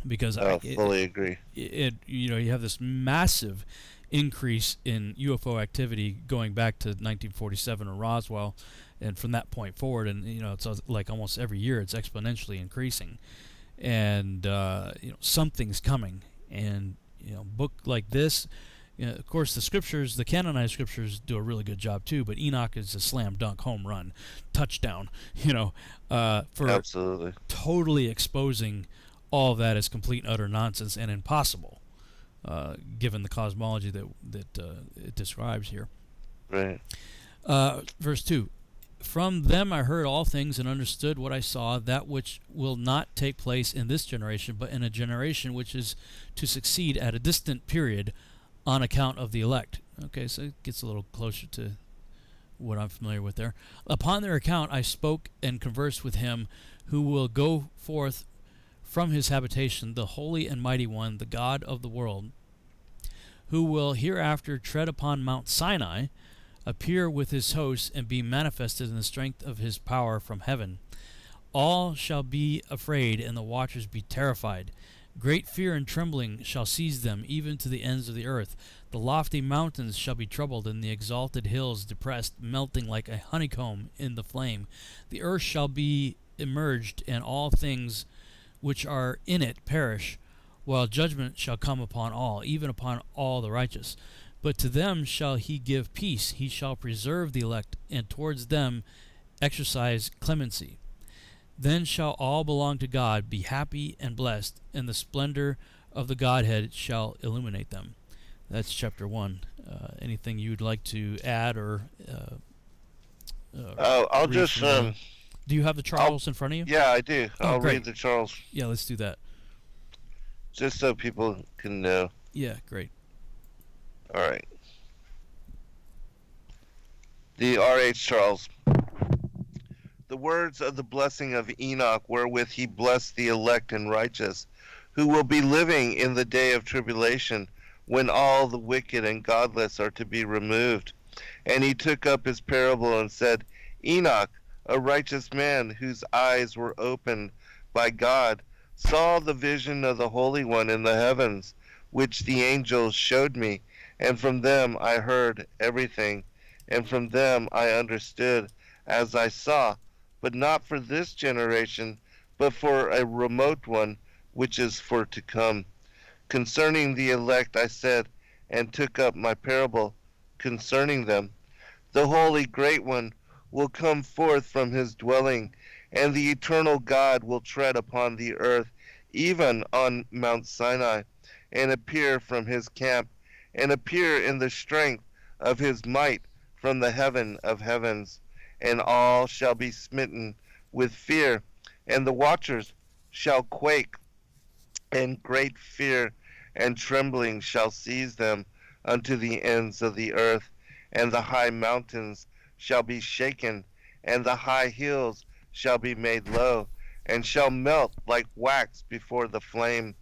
Because I fully agree. You have this massive increase in UFO activity going back to 1947 in Roswell, and from that point forward, and it's like almost every year it's exponentially increasing, and something's coming, and book like this, of course the scriptures, the canonized scriptures, do a really good job too, but Enoch is a slam dunk home run touchdown, for absolutely totally exposing all of that is complete and utter nonsense and impossible, given the cosmology that it describes here. Right. Verse 2, from them I heard all things and understood what I saw, that which will not take place in this generation, but in a generation which is to succeed at a distant period on account of the elect. Okay, so it gets a little closer to what I'm familiar with there. Upon their account I spoke and conversed with him who will go forth from his habitation, the Holy and Mighty One, the God of the world, who will hereafter tread upon Mount Sinai, appear with his hosts, and be manifested in the strength of his power from heaven. All shall be afraid, and the watchers be terrified. Great fear and trembling shall seize them, even to the ends of the earth. The lofty mountains shall be troubled, and the exalted hills depressed, melting like a honeycomb in the flame. The earth shall be immerged, and all things which are in it perish, while judgment shall come upon all, even upon all the righteous. But to them shall he give peace, he shall preserve the elect, and towards them exercise clemency. Then shall all belong to God, be happy and blessed, and the splendor of the Godhead shall illuminate them. That's chapter 1. Anything you'd like to add or I'll just do you have the Charles in front of you? Yeah, I do. I'll great. read the Charles. Yeah, let's do that. Just so people can know. Yeah, great. All right. The R.H. Charles. The words of the blessing of Enoch, wherewith he blessed the elect and righteous, who will be living in the day of tribulation, when all the wicked and godless are to be removed. And he took up his parable and said, Enoch, a righteous man whose eyes were opened by God, saw the vision of the Holy One in the heavens, which the angels showed me, and from them I heard everything, and from them I understood as I saw, but not for this generation, but for a remote one, which is for to come. Concerning the elect I said, and took up my parable concerning them. The Holy Great One will come forth from his dwelling, and the eternal God will tread upon the earth, even on Mount Sinai, and appear from his camp, and appear in the strength of his might from the heaven of heavens. And all shall be smitten with fear, and the watchers shall quake, and great fear and trembling shall seize them unto the ends of the earth, and the high mountains shall be shaken, and the high hills shall be made low, and shall melt like wax before the flame,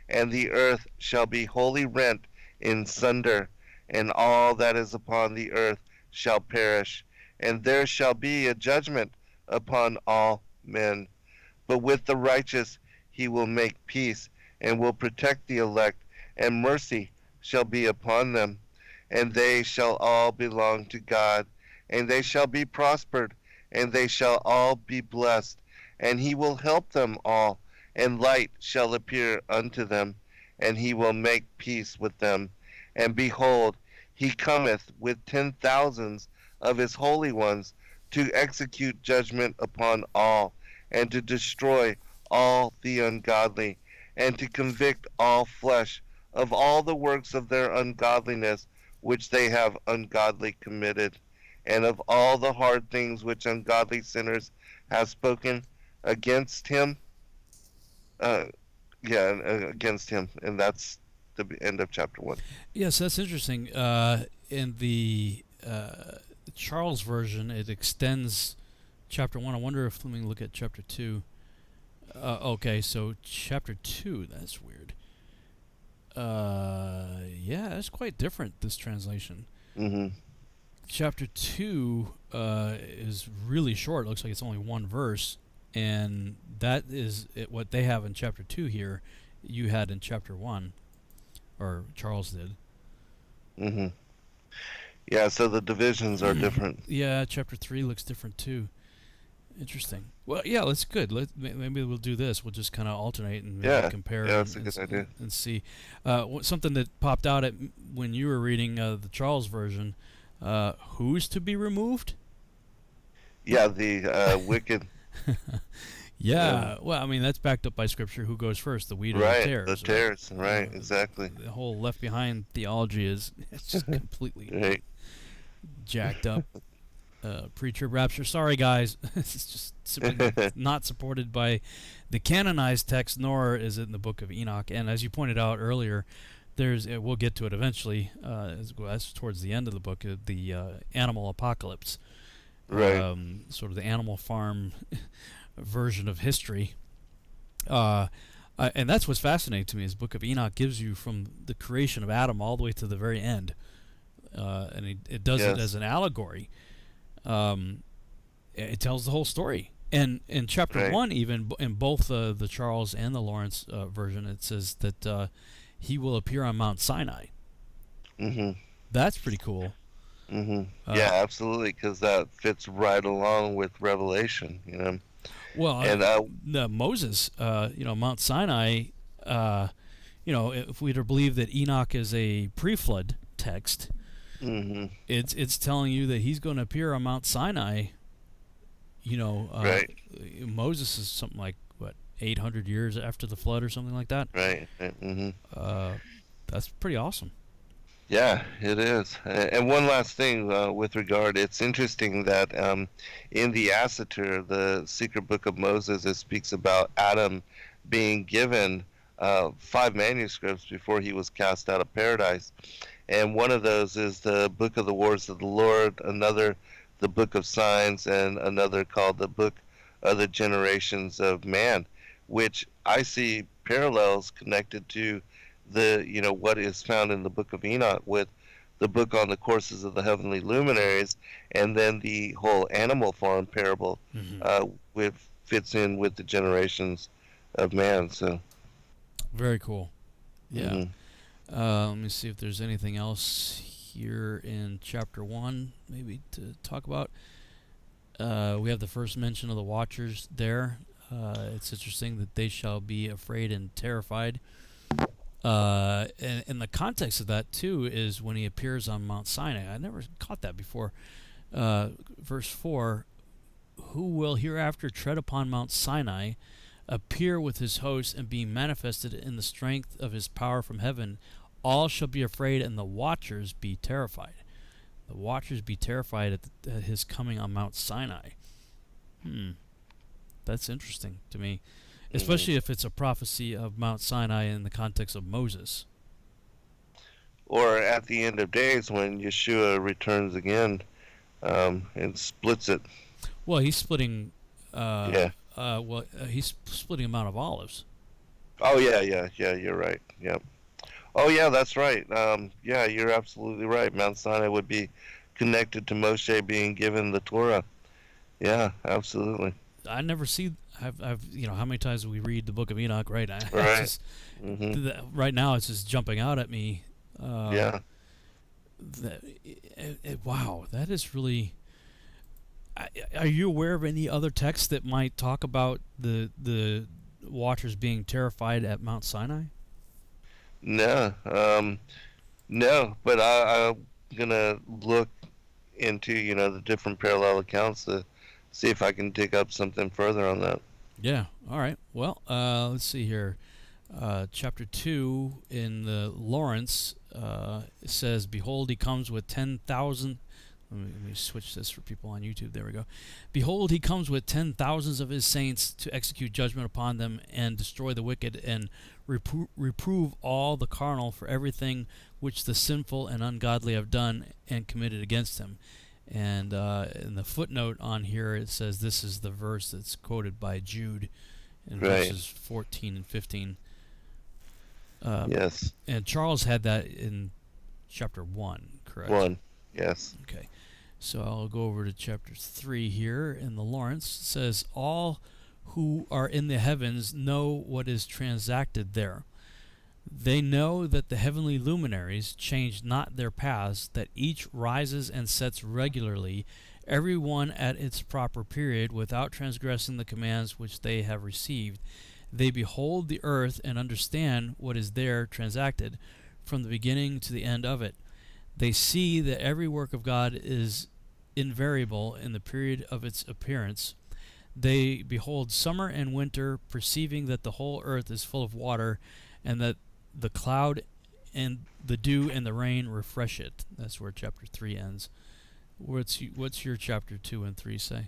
and the earth shall be wholly rent in sunder, and all that is upon the earth shall perish, and there shall be a judgment upon all men. But with the righteous he will make peace, and will protect the elect, and mercy shall be upon them, and they shall all belong to God, and they shall be prospered, and they shall all be blessed, and he will help them all, and light shall appear unto them, and he will make peace with them. And behold, he cometh with 10,000s of his holy ones, to execute judgment upon all, and to destroy all the ungodly, and to convict all flesh of all the works of their ungodliness which they have ungodly committed. and of all the hard things which ungodly sinners have spoken against him. Uh, against him, and that's the end of chapter 1. Yes, that's interesting. In the Charles version, it extends chapter 1. I wonder if, let me look at chapter 2. Okay, so chapter 2, that's weird. Yeah, that's quite different, this translation. Mm-hmm. Chapter 2 is really short. It looks like it's only one verse, and that is what they have in chapter 2 here, you had in chapter 1, or Charles did. Mm-hmm. Yeah, so the divisions are different. Yeah, chapter 3 looks different too. Interesting. Well, yeah, that's good. Maybe we'll do this. We'll just kind of alternate and maybe compare. Yeah, that's a good idea. And see. Something that popped out when you were reading the Charles version, who's to be removed? Yeah, the wicked. Yeah, well, I mean, that's backed up by Scripture. Who goes first, the wheat or the tares? The tares, right, exactly. The whole Left Behind theology is just completely jacked up. Pre-trib rapture. Sorry, guys. It's just simply not supported by the canonized text, nor is it in the Book of Enoch. And as you pointed out earlier, we'll get to it eventually, as towards the end of the book, the animal apocalypse. Right. Sort of the Animal Farm version of history. And that's what's fascinating to me, is Book of Enoch gives you from the creation of Adam all the way to the very end. And it does it as an allegory. It tells the whole story. And in chapter 1, even in both the Charles and the Lawrence version, it says that he will appear on Mount Sinai. Mm-hmm. That's pretty cool. Mm-hmm. Yeah, absolutely, because that fits right along with Revelation, you know. Well, and Moses, Mount Sinai, if we were to believe that Enoch is a pre-flood text, mm-hmm. it's telling you that he's going to appear on Mount Sinai. Right. Moses is something like 800 years after the flood or something like that. Right. Mm-hmm. That's pretty awesome. Yeah, it is. And one last thing with regard, it's interesting that in the Asatir, the secret book of Moses, it speaks about Adam being given 5 manuscripts before he was cast out of paradise. And one of those is the Book of the Wars of the Lord, another the Book of Signs, and another called the Book of the Generations of Man, which I see parallels connected to what is found in the Book of Enoch with the book on the courses of the heavenly luminaries, and then the whole animal farm parable fits in with the generations of man. So very cool. Yeah. Let me see if there's anything else here in chapter 1 maybe to talk about. We have the first mention of the Watchers there. It's interesting that they shall be afraid and terrified. And the context of that, too, is when he appears on Mount Sinai. I never caught that before. Verse 4, who will hereafter tread upon Mount Sinai, appear with his host, and be manifested in the strength of his power from heaven. All shall be afraid, and the watchers be terrified. The watchers be terrified at his coming on Mount Sinai. That's interesting to me. Especially if it's a prophecy of Mount Sinai in the context of Moses. Or at the end of days when Yeshua returns again and splits it. Well, he's splitting... he's splitting the Mount of Olives. Oh, yeah, you're right. Yep. Oh, yeah, that's right. Yeah, you're absolutely right. Mount Sinai would be connected to Moshe being given the Torah. Yeah, absolutely. I never see... I've how many times do we read the Book of Enoch, right? Right. Right now, it's just jumping out at me. Yeah. Wow, that is really... Are you aware of any other texts that might talk about the watchers being terrified at Mount Sinai? No. No, but I'm going to look into, the different parallel accounts to see if I can dig up something further on that. Yeah. All right. Well, let's see here. Chapter 2 in the Lawrence says, "Behold, he comes with 10,000." Let me switch this for people on YouTube. There we go. Behold, he comes with 10,000s of his saints to execute judgment upon them and destroy the wicked and reprove all the carnal for everything which the sinful and ungodly have done and committed against him. And in the footnote on here, it says this is the verse that's quoted by Jude in verses 14 and 15. Yes. And Charles had that in chapter 1, correct? 1, yes. Okay. So I'll go over to chapter 3 here in the Lawrence. It says, all who are in the heavens know what is transacted there. They know that the heavenly luminaries change not their paths, that each rises and sets regularly, every one at its proper period, without transgressing the commands which they have received. They behold the earth and understand what is there transacted, from the beginning to the end of it. They see that every work of God is invariable in the period of its appearance. They behold summer and winter, perceiving that the whole earth is full of water, and that the cloud and the dew and the rain refresh it. That's where chapter 3 ends. What's your chapter 2 and 3 say?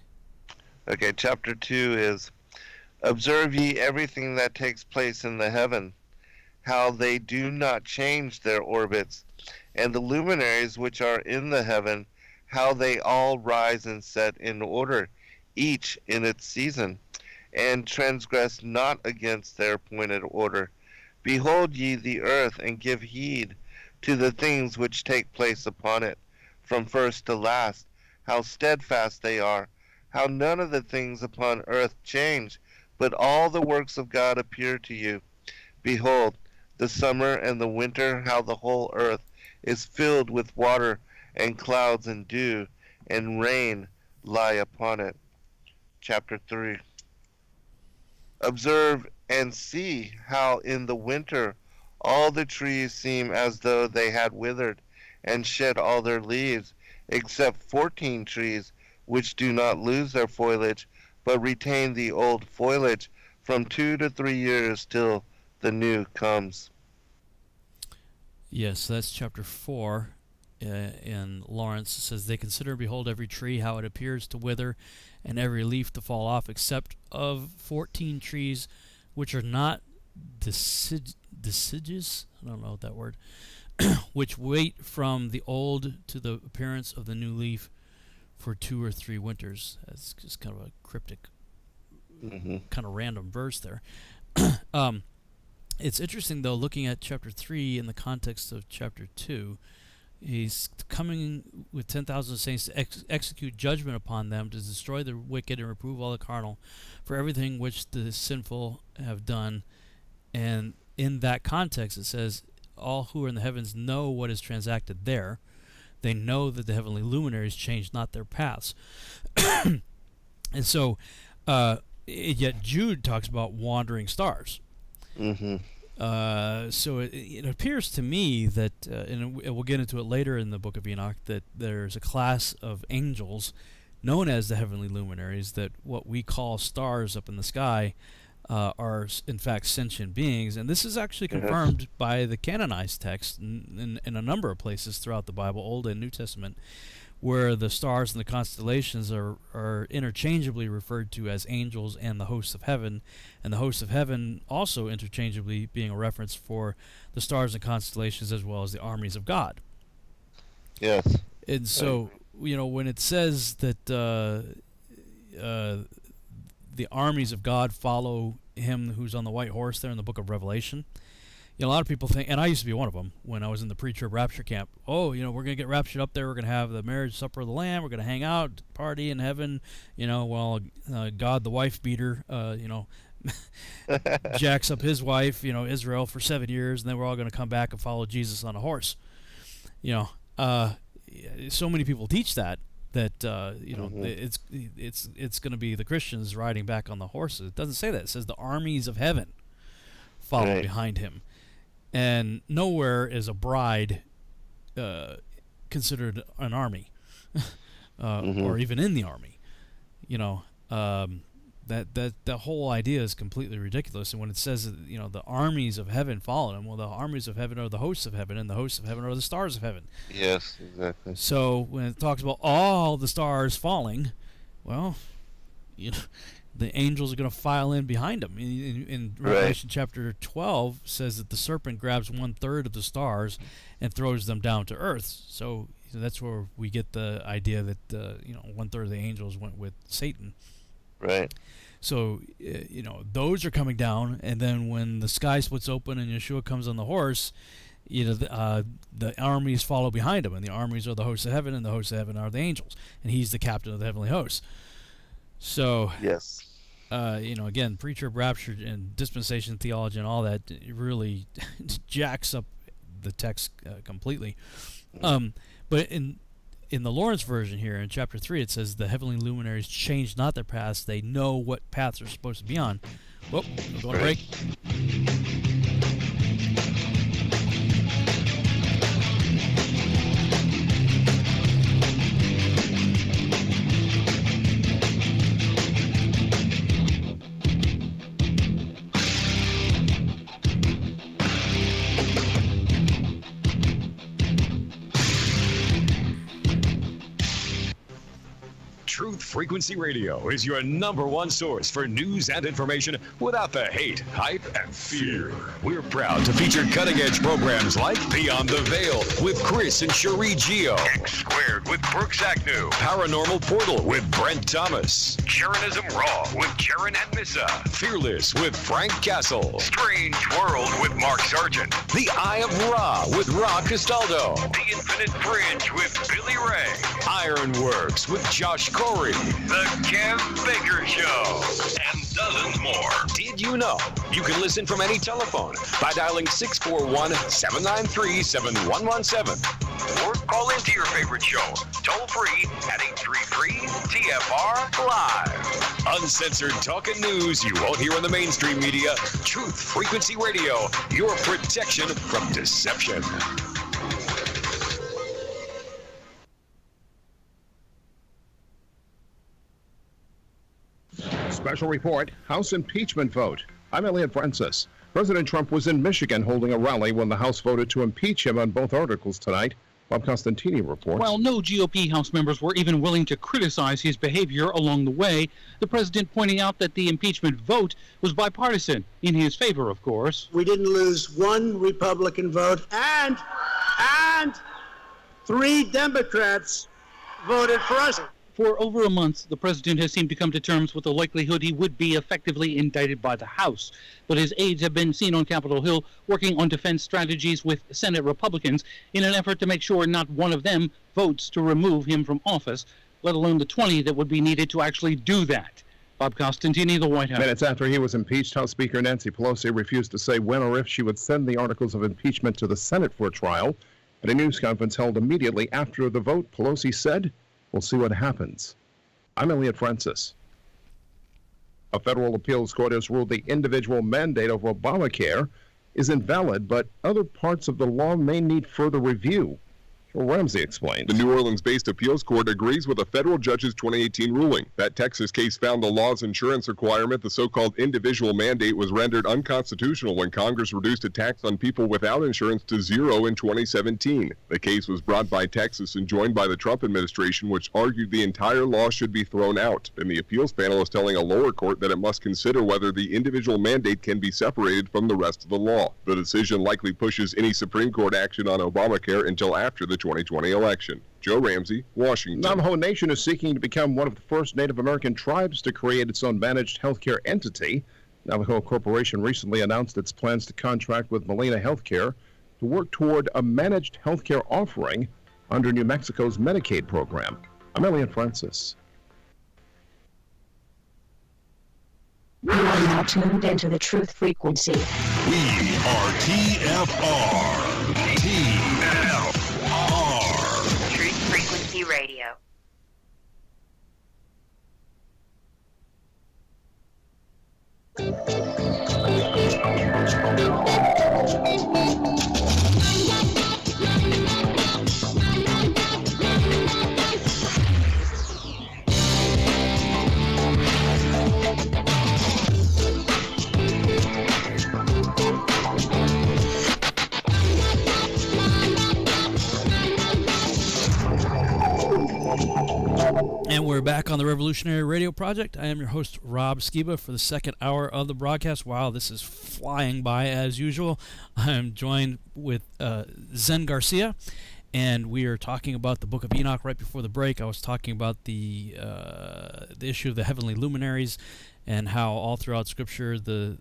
Okay, chapter 2 is, observe ye everything that takes place in the heaven, how they do not change their orbits, and the luminaries which are in the heaven, how they all rise and set in order, each in its season, and transgress not against their appointed order. Behold ye the earth, and give heed to the things which take place upon it, from first to last, how steadfast they are, how none of the things upon earth change, but all the works of God appear to you. Behold, the summer and the winter, how the whole earth is filled with water, and clouds and dew, and rain lie upon it. Chapter 3. Observe and see how in the winter all the trees seem as though they had withered, and shed all their leaves, except 14 trees, which do not lose their foliage, but retain the old foliage from 2 to 3 years till the new comes. Yes, that's chapter 4 in Lawrence. It says, they consider and behold every tree, how it appears to wither, and every leaf to fall off, except of 14 trees, which are not deciduous, I don't know that word, which wait from the old to the appearance of the new leaf for 2 or 3 winters. That's just kind of a cryptic, kind of random verse there. It's interesting, though, looking at chapter 3 in the context of chapter 2. He's coming with 10,000 saints to execute judgment upon them, to destroy the wicked and reprove all the carnal for everything which the sinful have done. And in that context, it says, all who are in the heavens know what is transacted there. They know that the heavenly luminaries change not their paths. And so, yet Jude talks about wandering stars. So it appears to me that, and we'll get into it later in the Book of Enoch, that there's a class of angels known as the heavenly luminaries, that what we call stars up in the sky are in fact sentient beings. And this is actually confirmed by the canonized text in a number of places throughout the Bible, Old and New Testament, where the stars and the constellations are interchangeably referred to as angels and the hosts of heaven, and the hosts of heaven also interchangeably being a reference for the stars and constellations as well as the armies of God. Yes. And so, when it says that the armies of God follow him who's on the white horse there in the book of Revelation, a lot of people think, and I used to be one of them when I was in the pre-trib rapture camp, we're going to get raptured up there, we're going to have the marriage supper of the Lamb, we're going to hang out, party in heaven, while God the wife beater, jacks up his wife, Israel, for 7 years, and then we're all going to come back and follow Jesus on a horse. So many people teach that it's going to be the Christians riding back on the horses. It doesn't say that. It says the armies of heaven follow behind him. And nowhere is a bride considered an army, or even in the army. that the whole idea is completely ridiculous. And when it says that, the armies of heaven followed him, well, the armies of heaven are the hosts of heaven, and the hosts of heaven are the stars of heaven. Yes, exactly. So when it talks about all the stars falling, well, the angels are going to file in behind them. In Revelation chapter 12 says that the serpent grabs 1/3 of the stars and throws them down to earth. So that's where we get the idea that 1/3 of the angels went with Satan. Right. So those are coming down, and then when the sky splits open and Yeshua comes on the horse, the armies follow behind him, and the armies are the hosts of heaven, and the hosts of heaven are the angels, and he's the captain of the heavenly hosts. So yes. Again, pre-trib rapture and dispensation theology and all that, it really jacks up the text completely. But in the Lawrence version here, in chapter 3, it says, the heavenly luminaries change not their paths. They know what paths they're supposed to be on. Whoop, we're going to break. Truth Frequency Radio is your #1 source for news and information without the hate, hype, and fear. We're proud to feature cutting-edge programs like Beyond the Veil with Chris and Cherie Geo, X² with Brooks Agnew, Paranormal Portal with Brent Thomas, Sharonism Raw with Sharon and Missa, Fearless with Frank Castle, Strange World with Mark Sargent, The Eye of Ra with Rob Castaldo, The Infinite Fringe with Billy Ray, Ironworks with Josh Corey, The Kev Baker Show, and dozens more. Did you know you can listen from any telephone by dialing 641-793-7117 or call into your favorite show toll free at 833-TFR Live. Uncensored talk and news you won't hear in the mainstream media. Truth Frequency Radio, your protection from deception. Special report, House impeachment vote. I'm Elliot Francis. President Trump was in Michigan holding a rally when the House voted to impeach him on both articles tonight. Bob Costantini reports. While no GOP House members were even willing to criticize his behavior along the way, the president pointing out that the impeachment vote was bipartisan, in his favor, of course. We didn't lose one Republican vote, and 3 Democrats voted for us. For over a month, the president has seemed to come to terms with the likelihood he would be effectively indicted by the House. But his aides have been seen on Capitol Hill working on defense strategies with Senate Republicans in an effort to make sure not one of them votes to remove him from office, let alone the 20 that would be needed to actually do that. Bob Costantini, the White House. Minutes after he was impeached, House Speaker Nancy Pelosi refused to say when or if she would send the articles of impeachment to the Senate for a trial. At a news conference held immediately after the vote, Pelosi said, "We'll see what happens." I'm Elliot Francis. A federal appeals court has ruled the individual mandate of Obamacare is invalid, but other parts of the law may need further review. Joe Ramsey explains. The New Orleans-based appeals court agrees with a federal judge's 2018 ruling. That Texas case found the law's insurance requirement, the so-called individual mandate, was rendered unconstitutional when Congress reduced a tax on people without insurance to 0 in 2017. The case was brought by Texas and joined by the Trump administration, which argued the entire law should be thrown out. And the appeals panel is telling a lower court that it must consider whether the individual mandate can be separated from the rest of the law. The decision likely pushes any Supreme Court action on Obamacare until after the 2020 election. Joe Ramsey, Washington. Navajo Nation is seeking to become one of the first Native American tribes to create its own managed healthcare entity. Navajo Corporation recently announced its plans to contract with Molina Healthcare to work toward a managed healthcare offering under New Mexico's Medicaid program. I'm Elliot Francis. You are now tuned into the Truth Frequency. We are TFR. TFR. Truth Frequency Radio. back on the Revolutionary Radio Project. I am your host, Rob Skiba, for the second hour of the broadcast. Wow, this is flying by as usual. I am joined with Zen Garcia, and we are talking about the Book of Enoch. Right before the break, I was talking about the issue of the heavenly luminaries and how all throughout Scripture the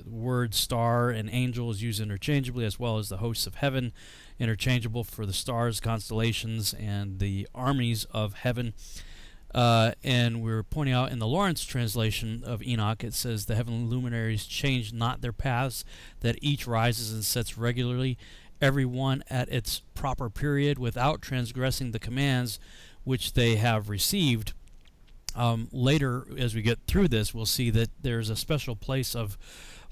word star and angel is used interchangeably, as well as the hosts of heaven, interchangeable for the stars, constellations, and the armies of heaven. And we're pointing out in the Lawrence translation of Enoch, it says, the heavenly luminaries change not their paths, that each rises and sets regularly, every one at its proper period, without transgressing the commands which they have received. Later, as we get through this, we'll see that there's a special place of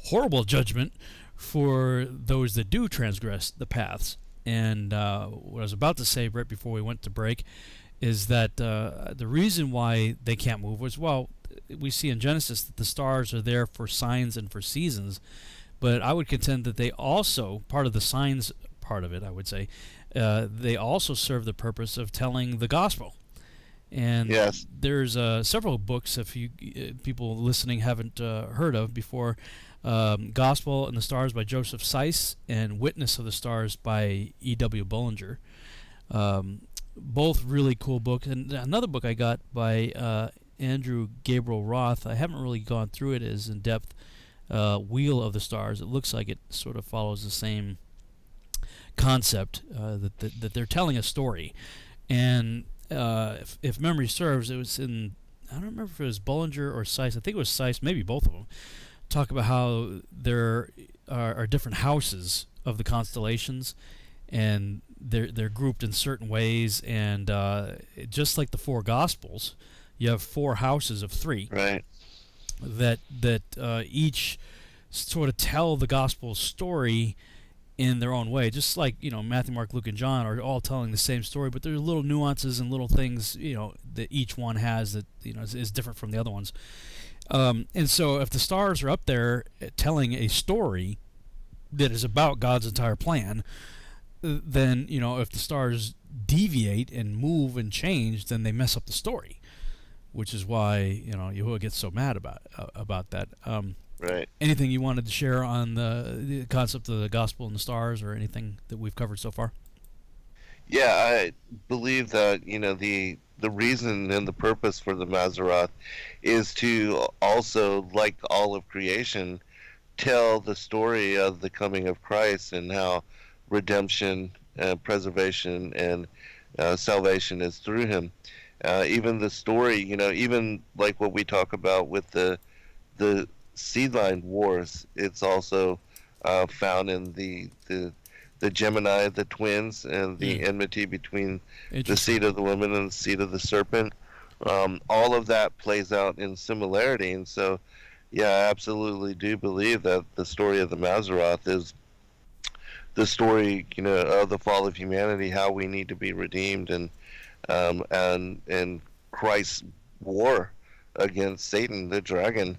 horrible judgment for those that do transgress the paths. And what I was about to say right before we went to break is that the reason why they can't move was, well, we see in Genesis that the stars are there for signs and for seasons, but I would contend that they also, part of the signs part of it, I would say, they also serve the purpose of telling the gospel. And yes, there's several books, if you people listening haven't heard of before, Gospel and the Stars by Joseph Seiss and Witness of the Stars by E.W. Bullinger. Both really cool books. And another book I got by Andrew Gabriel Roth, I haven't really gone through it as in depth, Wheel of the Stars. It looks like it sort of follows the same concept, that they're telling a story. And if memory serves, it was in, I don't remember if it was Bullinger or Seiss, I think it was Seiss, maybe both of them, talk about how there are different houses of the constellations, and they're grouped in certain ways, and just like the four Gospels, you have four houses of three, right? That each sort of tell the gospel story in their own way, just like, Matthew, Mark, Luke, and John are all telling the same story, but there's little nuances and little things, that each one has that, is different from the other ones. And so if the stars are up there telling a story that is about God's entire plan, then, if the stars deviate and move and change, then they mess up the story, which is why, Yahuwah gets so mad about that. Right. Anything you wanted to share on the concept of the gospel and the stars, or anything that we've covered so far? Yeah, I believe that, the reason and the purpose for the Mazzaroth is to also, like all of creation, tell the story of the coming of Christ and how redemption, preservation, and salvation is through him. Even the story, even like what we talk about with the Seedline Wars, it's also found in the Gemini, the twins, and the enmity between the seed of the woman and the seed of the serpent. All of that plays out in similarity, and so, yeah, I absolutely do believe that the story of the Mazzaroth is the story, of the fall of humanity, how we need to be redeemed, and Christ's war against Satan, the dragon.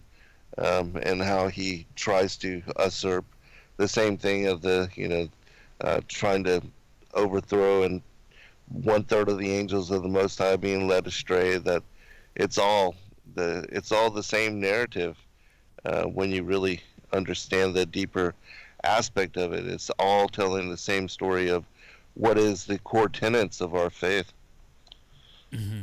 And how he tries to usurp the same thing of the, trying to overthrow, and 1/3 of the angels of the Most High being led astray. That it's all the same narrative when you really understand the deeper aspect of it. It's all telling the same story of what is the core tenets of our faith. Mm-hmm.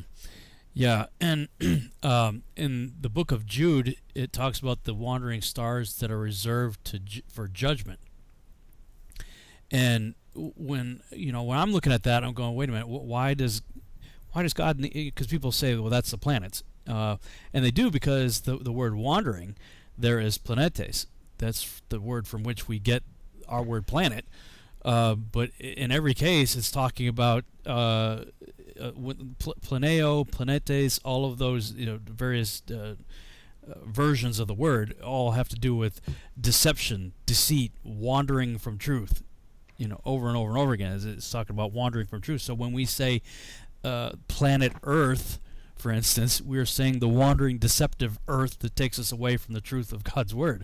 Yeah, and in the book of Jude, it talks about the wandering stars that are reserved for judgment. And when I'm looking at that, I'm going, wait a minute, why does God need? Because people say, well, that's the planets, and they do, because the word wandering there is planetes. That's the word from which we get our word planet. But in every case, it's talking about planeo, planetes, all of those, various versions of the word, all have to do with deception, deceit, wandering from truth, over and over and over again. It's talking about wandering from truth. So when we say planet Earth, for instance, we're saying the wandering, deceptive Earth that takes us away from the truth of God's word.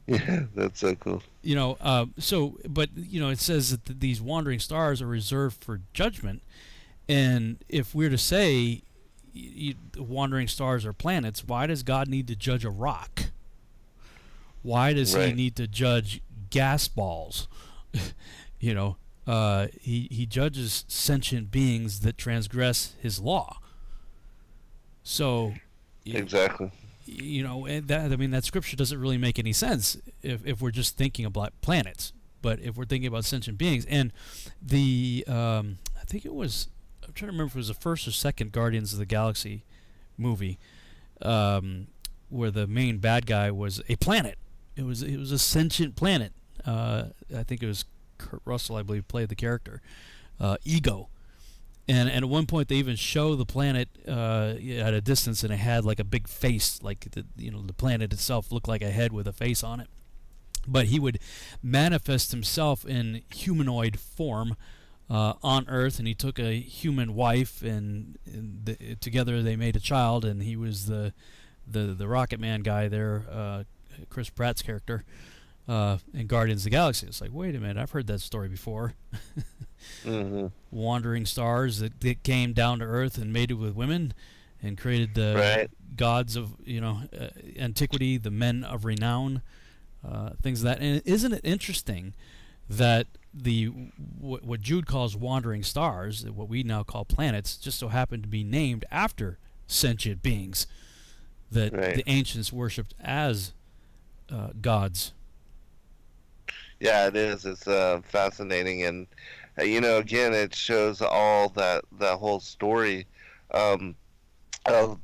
Yeah, that's so cool. But it says that these wandering stars are reserved for judgment, and if we're to say, wandering stars or planets, why does God need to judge a rock? Why does he need to judge gas balls? He judges sentient beings that transgress his law. So exactly. And that scripture doesn't really make any sense if we're just thinking about planets. But if we're thinking about sentient beings, and I think it was, I'm trying to remember if it was the first or second Guardians of the Galaxy movie, where the main bad guy was a planet. It was a sentient planet. I think it was Kurt Russell, I believe, played the character, Ego. And at one point they even show the planet at a distance, and it had like a big face, like the planet itself looked like a head with a face on it. But he would manifest himself in humanoid form on Earth, and he took a human wife, and together they made a child, and he was the Rocket Man guy there, Chris Pratt's character in Guardians of the Galaxy. It's like, wait a minute, I've heard that story before. Wandering stars that came down to Earth and mated with women and created the gods of antiquity, the men of renown, things like that. And isn't it interesting that what Jude calls wandering stars, what we now call planets, just so happen to be named after sentient beings that the ancients worshipped as gods? Yeah, it is. It's fascinating, and again, it shows all that whole story of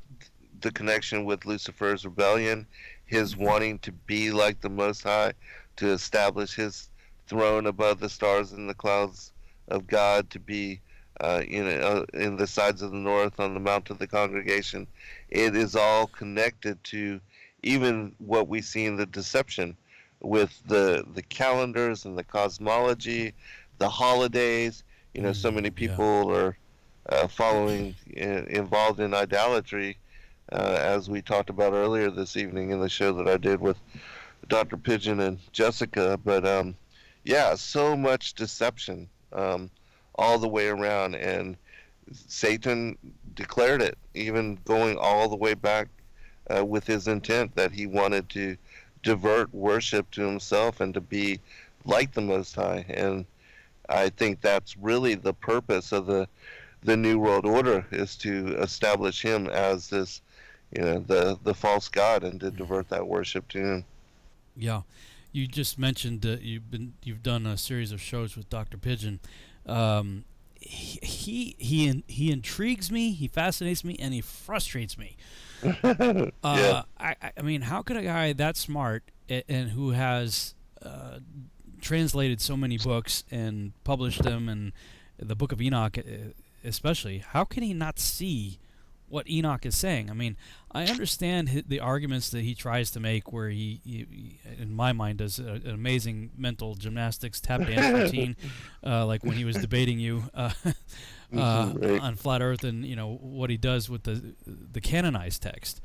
the connection with Lucifer's rebellion, his wanting to be like the Most High, to establish his throne above the stars and the clouds of God, to be in the sides of the north on the Mount of the Congregation. It is all connected to even what we see in the deception with the calendars and the cosmology, the holidays. So many people are involved in idolatry, as we talked about earlier this evening in the show that I did with Dr. Pigeon and Jessica. But so much deception all the way around, and Satan declared it, even going all the way back with his intent that he wanted to divert worship to himself and to be like the Most High. And I think that's really the purpose of the New World Order, is to establish him as this, the false god, and to divert that worship to him. Yeah, you just mentioned you've done a series of shows with Dr. Pigeon. He intrigues me, he fascinates me, and he frustrates me. I mean, how could a guy that smart and who has translated so many books and published them, and the Book of Enoch especially, how can he not see what Enoch is saying? I mean, I understand the arguments that he tries to make, where he in my mind, does an amazing mental gymnastics tap dance routine, like when he was debating you on Flat Earth, and what he does with the canonized text,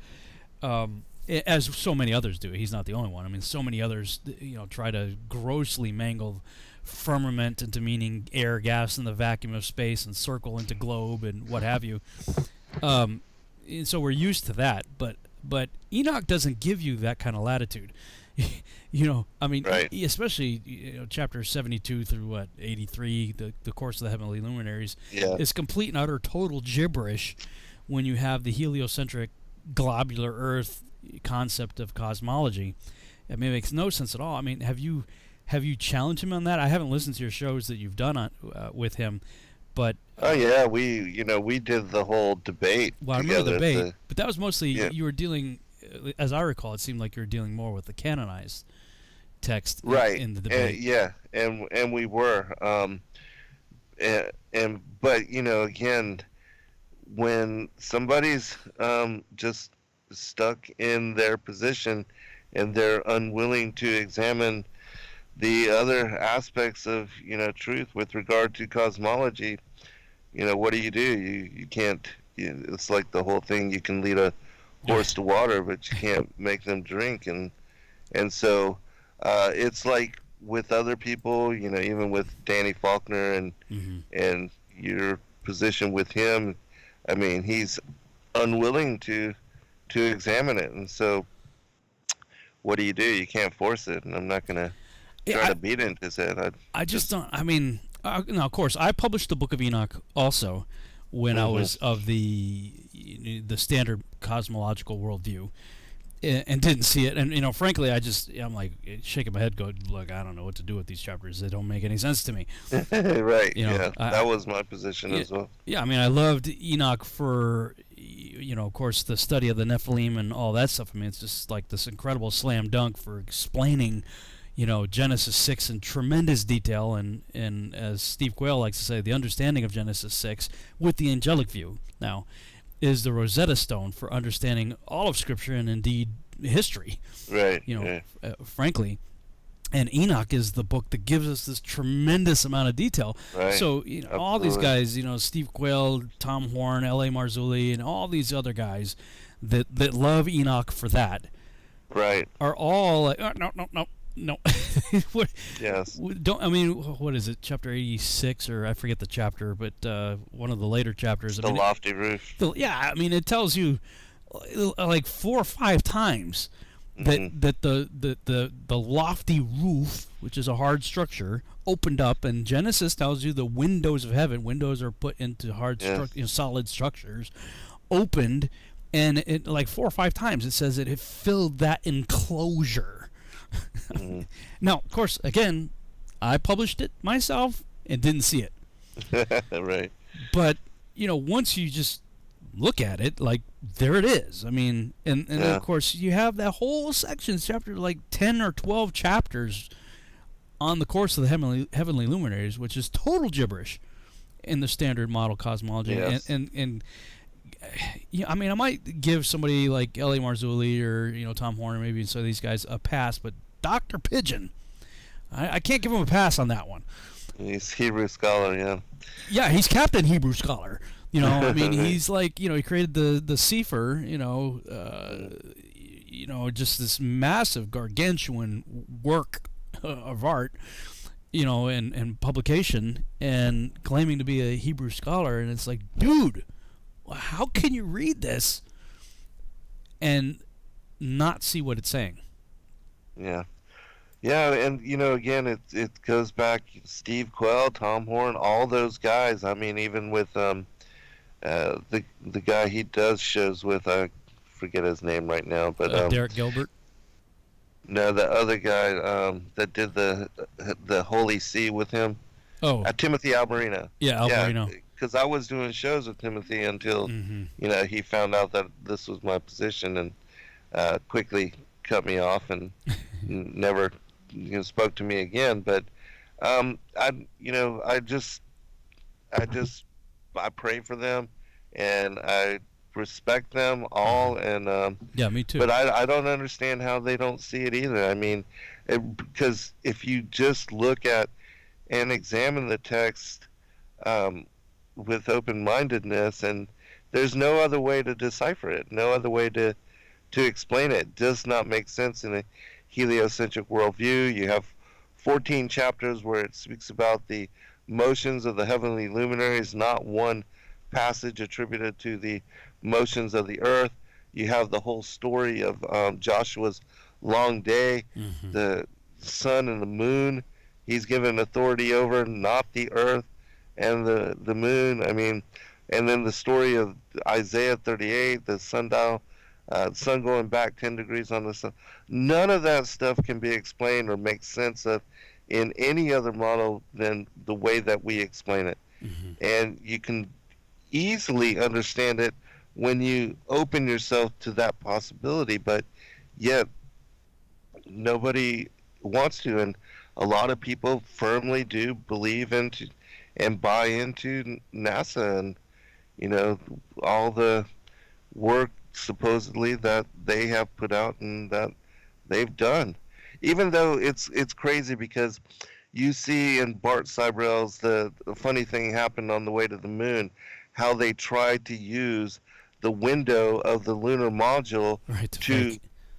as so many others do. He's not the only one. I mean, so many others try to grossly mangle firmament into meaning air, gas in the vacuum of space, and circle into globe, and what have you. And so we're used to that, but Enoch doesn't give you that kind of latitude. I mean, especially chapter 72 through 83, the course of the heavenly luminaries, is complete and utter total gibberish when you have the heliocentric globular Earth concept of cosmology. I mean, it makes no sense at all. I mean, have you challenged him on that? I haven't listened to your shows that you've done with him, but we did the whole debate. Well, I remember the debate, but that was mostly you were dealing, as I recall, it seemed like you were dealing more with the canonized text in the debate. And we were, but again, when somebody's just stuck in their position and they're unwilling to examine the other aspects of truth with regard to cosmology, what do? You can't. It's like the whole thing. You can lead a horse to water, but you can't make them drink. And so it's like with other people, even with Danny Faulkner and your position with him. I mean, he's unwilling to examine it. And so what do? You can't force it, and I'm not going to try to beat into his head. I just don't. I mean, now of course, I published the Book of Enoch also when I was of the standard cosmological worldview, and didn't see it. And frankly, I'm like shaking my head, going, "Look, I don't know what to do with these chapters. They don't make any sense to me." Right. That was my position as well. Yeah, I mean, I loved Enoch for, of course, the study of the Nephilim and all that stuff. I mean, it's just like this incredible slam dunk for explaining, Genesis 6 in tremendous detail, and as Steve Quayle likes to say, the understanding of Genesis 6 with the angelic view now is the Rosetta Stone for understanding all of Scripture and indeed history. Right. Frankly. And Enoch is the book that gives us this tremendous amount of detail. Right. So all these guys, Steve Quayle, Tom Horn, L.A. Marzulli, and all these other guys that love Enoch for that, right, are all like, no. What, yes. What is it? Chapter 86, or I forget the chapter, but one of the later chapters. The lofty roof. It tells you like 4 or 5 times that the lofty roof, which is a hard structure, opened up, and Genesis tells you the windows of heaven. Windows are put into hard, solid structures, opened, and it like 4 or 5 times it says that it filled that enclosure. Now, of course, again, I published it myself and didn't see it. Right. But once you just look at it, like, there it is. I mean, and of course, you have that whole section, chapter like 10 or 12 chapters on the course of the heavenly luminaries, which is total gibberish in the standard model cosmology. Yes. And I mean, I might give somebody like L.A. Marzulli or Tom Horner, maybe some of these guys, a pass, but Dr. Pigeon, I can't give him a pass on that one. He's Hebrew scholar, yeah. Yeah, he's Captain Hebrew Scholar. I mean, he's like, he created the Sefer, just this massive, gargantuan work of art, and publication, and claiming to be a Hebrew scholar, and it's like, dude, how can you read this and not see what it's saying? Yeah. Yeah, and again, it goes back, Steve Quayle, Tom Horn, all those guys. I mean, even with the guy he does shows with, I forget his name right now, but Derek Gilbert. No, the other guy that did the Holy See with him. Oh, Timothy Alberino. Yeah, Alberino. Because I was doing shows with Timothy until he found out that this was my position, and quickly cut me off and never spoke to me again. But I pray for them, and I respect them all, and yeah, me too. But I don't understand how they don't see it either. I mean, because if you just look at and examine the text with open-mindedness, and there's no other way to decipher it, no other way to explain it. It does not make sense in a heliocentric worldview. You have 14 chapters where it speaks about the motions of the heavenly luminaries, not one passage attributed to the motions of the earth. You have the whole story of Joshua's long day, the sun and the moon. He's given authority over, not the earth and the moon. I mean, and then the story of Isaiah 38, the sundial, sun going back 10 degrees on the sun. None of that stuff can be explained or make sense of in any other model than the way that we explain it. And you can easily understand it when you open yourself to that possibility, but yet nobody wants to. And a lot of people firmly do believe into and buy into NASA and all the work supposedly that they have put out and that they've done, even though it's crazy, because you see in Bart Cybrell's the funny thing happened on the way to the moon, how they tried to use the window of the lunar module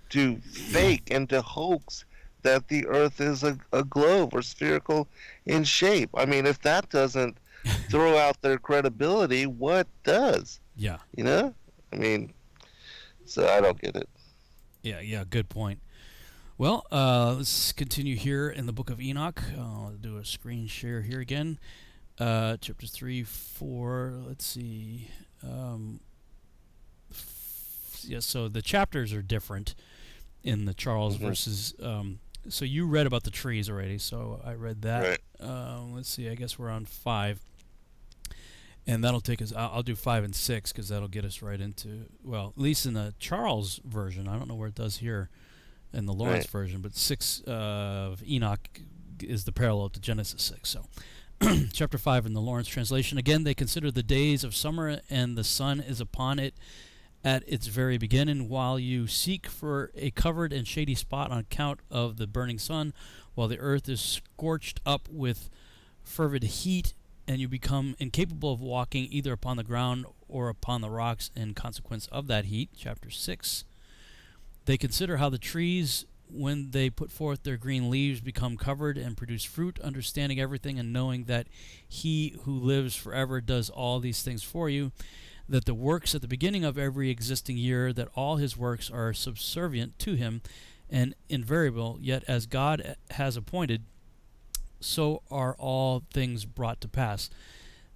to fake and to hoax that the Earth is a globe or spherical in shape. I mean, if that doesn't throw out their credibility, what does? Yeah. I mean, so I don't get it. Yeah, good point. Well, let's continue here in the Book of Enoch. I'll do a screen share here again. Chapter 3, 4, let's see. So the chapters are different in the Charles versus... so you read about the trees already, so I read that. Right. Let's see, I guess we're on 5. And that'll take us... I'll do 5 and 6, because that'll get us right into... Well, at least in the Charles version. I don't know where it does here in the Lawrence version, but 6 of Enoch is the parallel to Genesis 6. So, chapter 5 in the Lawrence translation. Again, they consider the days of summer, and the sun is upon it at its very beginning, while you seek for a covered and shady spot on account of the burning sun, while the earth is scorched up with fervid heat, and you become incapable of walking either upon the ground or upon the rocks in consequence of that heat. Chapter 6. They consider how the trees, when they put forth their green leaves, become covered and produce fruit, understanding everything and knowing that he who lives forever does all these things for you, that the works at the beginning of every existing year, that all his works are subservient to him and invariable, yet as God has appointed, so are all things brought to pass.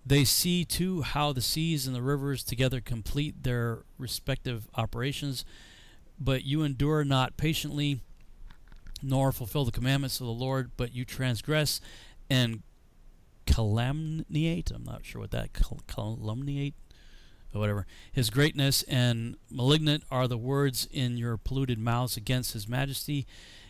They see, too, how the seas and the rivers together complete their respective operations, but you endure not patiently, nor fulfill the commandments of the Lord, but you transgress and calumniate. I'm not sure what that calumniate or whatever. His greatness and malignant are the words in your polluted mouths against his majesty.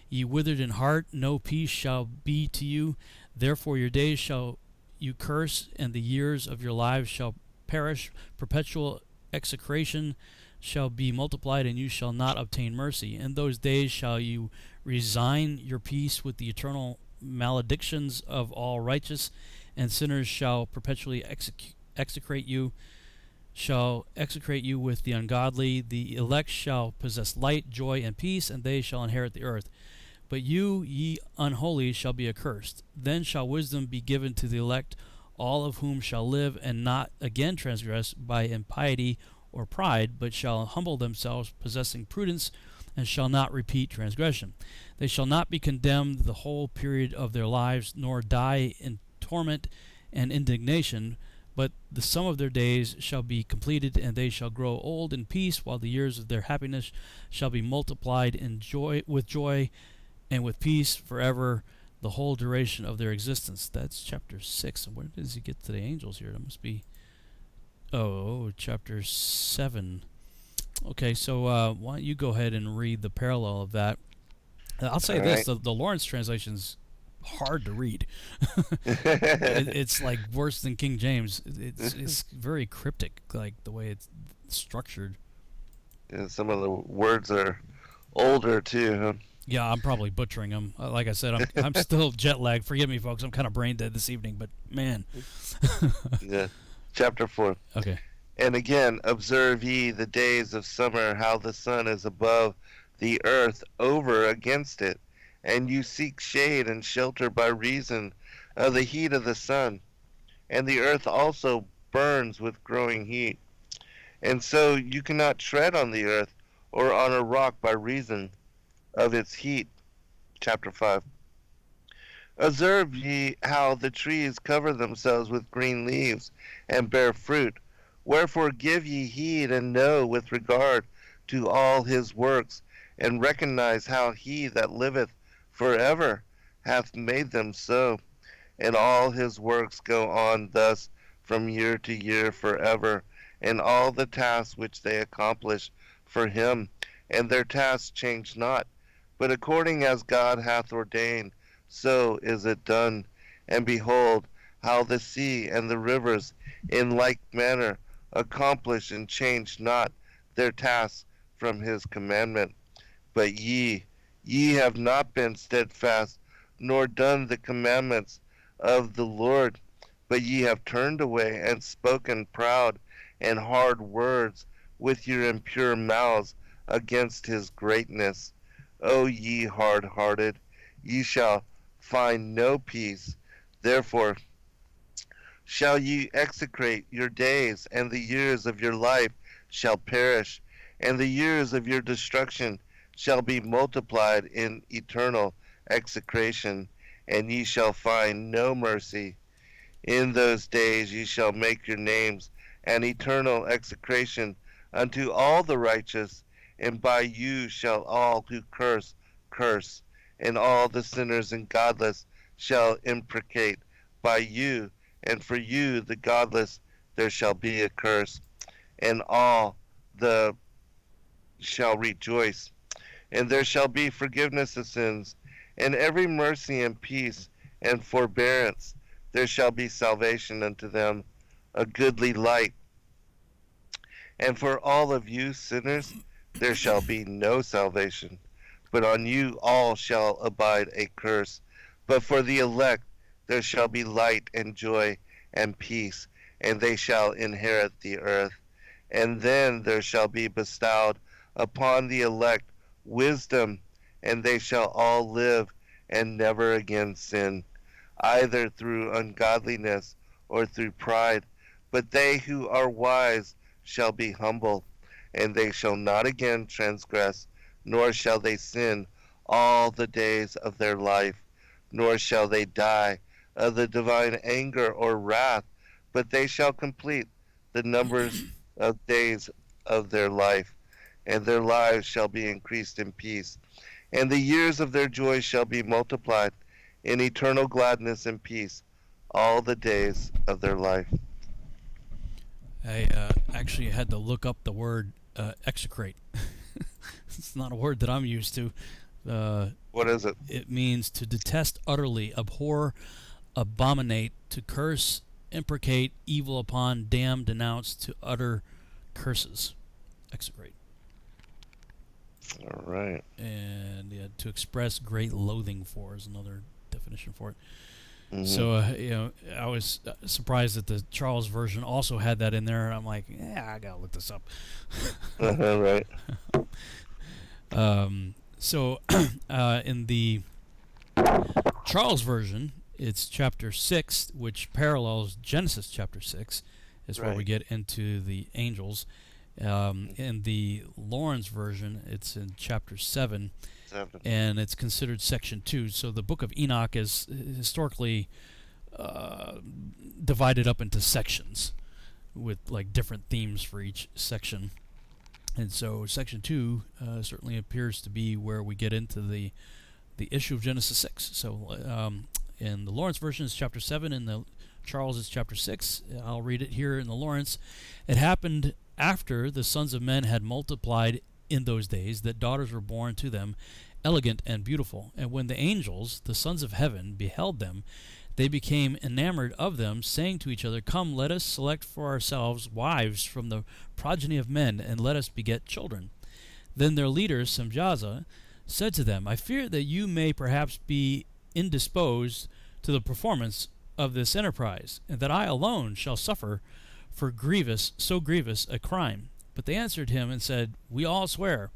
Ye withered in heart, no peace shall be to you. Therefore your days shall you curse, and the years of your lives shall perish. Perpetual execration shall be multiplied, and you shall not obtain mercy. In those days shall you resign your peace with the eternal maledictions of all righteous, and sinners shall perpetually execrate you, with the ungodly. The elect shall possess light, joy, and peace, and they shall inherit the earth. But you, ye unholy, shall be accursed. Then shall wisdom be given to the elect, all of whom shall live and not again transgress by impiety or pride, but shall humble themselves, possessing prudence, and shall not repeat transgression. They shall not be condemned the whole period of their lives, nor die in torment and indignation, but the sum of their days shall be completed, and they shall grow old in peace, while the years of their happiness shall be multiplied in joy and with peace forever, the whole duration of their existence. That's chapter 6. And where does he get to the angels here? That must be chapter 7. Okay, so why don't you go ahead and read the parallel of that. I'll say this, the Lawrence translation's hard to read. It's like worse than King James. It's very cryptic, like the way it's structured. Yeah, some of the words are older too, huh? Yeah, I'm probably butchering them. Like I said, I'm still jet lagged. Forgive me, folks. I'm kind of brain dead this evening, but man. Yeah. Chapter 4. Okay. And again, observe ye the days of summer, how the sun is above the earth over against it, and you seek shade and shelter by reason of the heat of the sun. And the earth also burns with growing heat. And so you cannot tread on the earth or on a rock by reason of its heat. Chapter 5. Observe ye how the trees cover themselves with green leaves and bear fruit. Wherefore give ye heed and know with regard to all his works, and recognize how he that liveth forever hath made them so. And all his works go on thus from year to year forever, and all the tasks which they accomplish for him, and their tasks change not. But according as God hath ordained, so is it done. And behold, how the sea and the rivers in like manner accomplish and change not their tasks from his commandment. But ye have not been steadfast, nor done the commandments of the Lord, but ye have turned away and spoken proud and hard words with your impure mouths against his greatness. O ye hard-hearted, ye shall find no peace. Therefore shall ye execrate your days and the years of your life shall perish, and the years of your destruction shall be multiplied in eternal execration, and ye shall find no mercy. In those days ye shall make your names an eternal execration unto all the righteous, and by you shall all who curse, and all the sinners and godless shall imprecate by you, and for you the godless there shall be a curse, and all the shall rejoice, and there shall be forgiveness of sins, and every mercy and peace and forbearance. There shall be salvation unto them, a goodly light. And for all of you sinners, there shall be no salvation, but on you all shall abide a curse. But for the elect, there shall be light and joy and peace, and they shall inherit the earth. And then there shall be bestowed upon the elect wisdom, and they shall all live and never again sin, either through ungodliness or through pride. But they who are wise shall be humble, and they shall not again transgress, nor shall they sin all the days of their life, nor shall they die of the divine anger or wrath, but they shall complete the numbers of days of their life, and their lives shall be increased in peace, and the years of their joy shall be multiplied in eternal gladness and peace all the days of their life. I actually had to look up the word execrate. It's not a word that I'm used to. What is it? It means to detest utterly, abhor, abominate, to curse, imprecate, evil upon, damn, denounce, to utter curses. Execrate. All right. And yeah, to express great loathing for is another definition for it. Mm-hmm. So, I was surprised that the Charles version also had that in there. I'm like, yeah, I gotta look this up. Right. So, in the Charles version, it's chapter 6, which parallels Genesis chapter 6, is where we get into the angels. In the Lawrence version, it's in chapter 7. And it's considered section 2. So the Book of Enoch is historically divided up into sections with like different themes for each section. And so section 2 certainly appears to be where we get into the issue of Genesis 6. So in the Lawrence version, it's chapter 7. In the Charles, it's chapter 6. I'll read it here in the Lawrence. It happened after the sons of men had multiplied in those days that daughters were born to them, elegant and beautiful. And when the angels, the sons of heaven, beheld them, they became enamored of them, saying to each other, Come, let us select for ourselves wives from the progeny of men, and let us beget children. Then their leader, Semjaza, said to them, I fear that you may perhaps be indisposed to the performance of this enterprise, and that I alone shall suffer for so grievous a crime. But they answered him and said, We all swear,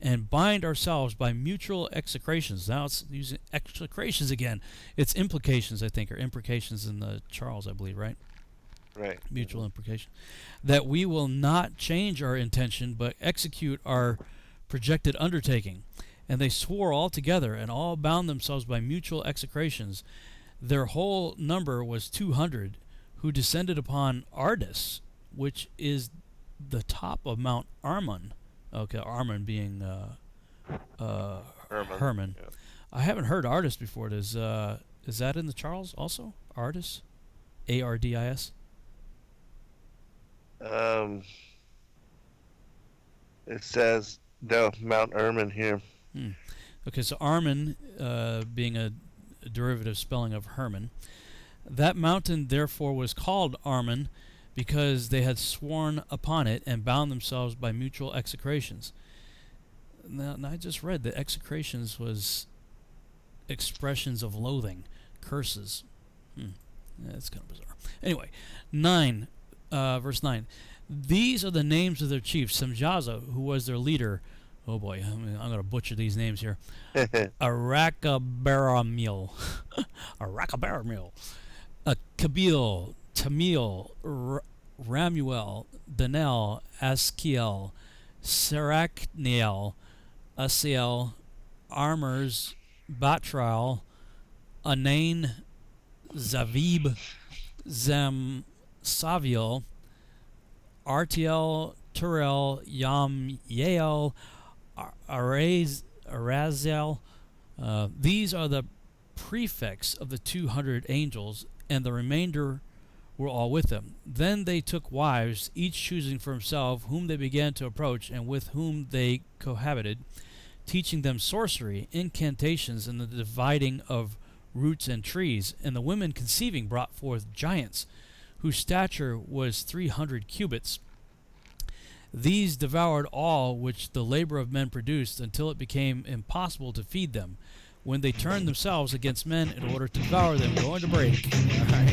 and bind ourselves by mutual execrations. Now it's using execrations again. It's implications, I think, or imprecations in the Charles, I believe, right? Right. Mutual imprecation. That we will not change our intention, but execute our projected undertaking. And they swore all together, and all bound themselves by mutual execrations. Their whole number was 200, who descended upon Ardis, which is the top of Mount Armon. Okay, Armon being Herman. Yeah. I haven't heard Ardis before. Is that in the Charles also? Ardis? Ardis? It says no, Mount Hermon here. Okay, so Armon being a derivative spelling of Herman. That mountain therefore was called Armon, because they had sworn upon it and bound themselves by mutual execrations. Now I just read that execrations was expressions of loathing, curses. That's kind of bizarre. Anyway, 9, verse 9. These are the names of their chiefs. Semjaza, who was their leader. Oh boy, I'm going to butcher these names here. Arakabaramil. Arakabaramil. Kabil, Tamil, Ramuel, Danel, Askiel, Serachniel, Asiel, Armers, Batral, Anain, Zavib, Saviel, Artiel, Turel, Yam, Yael, Arazel. These are the prefects of the 200 angels, and the remainder were all with them. Then they took wives, each choosing for himself whom they began to approach and with whom they cohabited, teaching them sorcery, incantations, and the dividing of roots and trees. And the women conceiving brought forth giants, whose stature was 300 cubits. These devoured all which the labor of men produced, until it became impossible to feed them, when they turned themselves against men in order to devour them. Going to break. All right.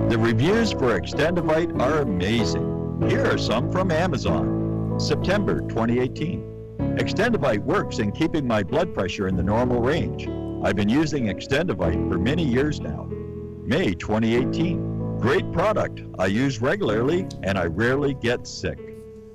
The reviews for Extendivite are amazing. Here are some from Amazon. September 2018. Extendivite works in keeping my blood pressure in the normal range. I've been using Extendivite for many years now. May 2018. Great product. I use regularly and I rarely get sick.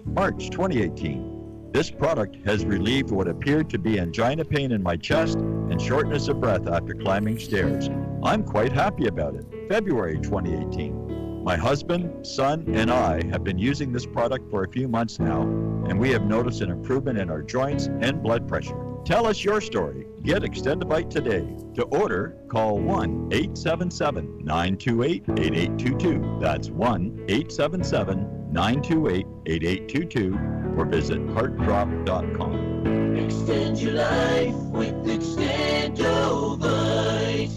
March 2018. This product has relieved what appeared to be angina pain in my chest and shortness of breath after climbing stairs. I'm quite happy about it. February 2018. My husband, son, and I have been using this product for a few months now, and we have noticed an improvement in our joints and blood pressure. Tell us your story. Get Extendivite today. To order, call 1-877-928-8822. That's 1-877-928-8822, or visit heartdrop.com. Extend your life with Extendivite.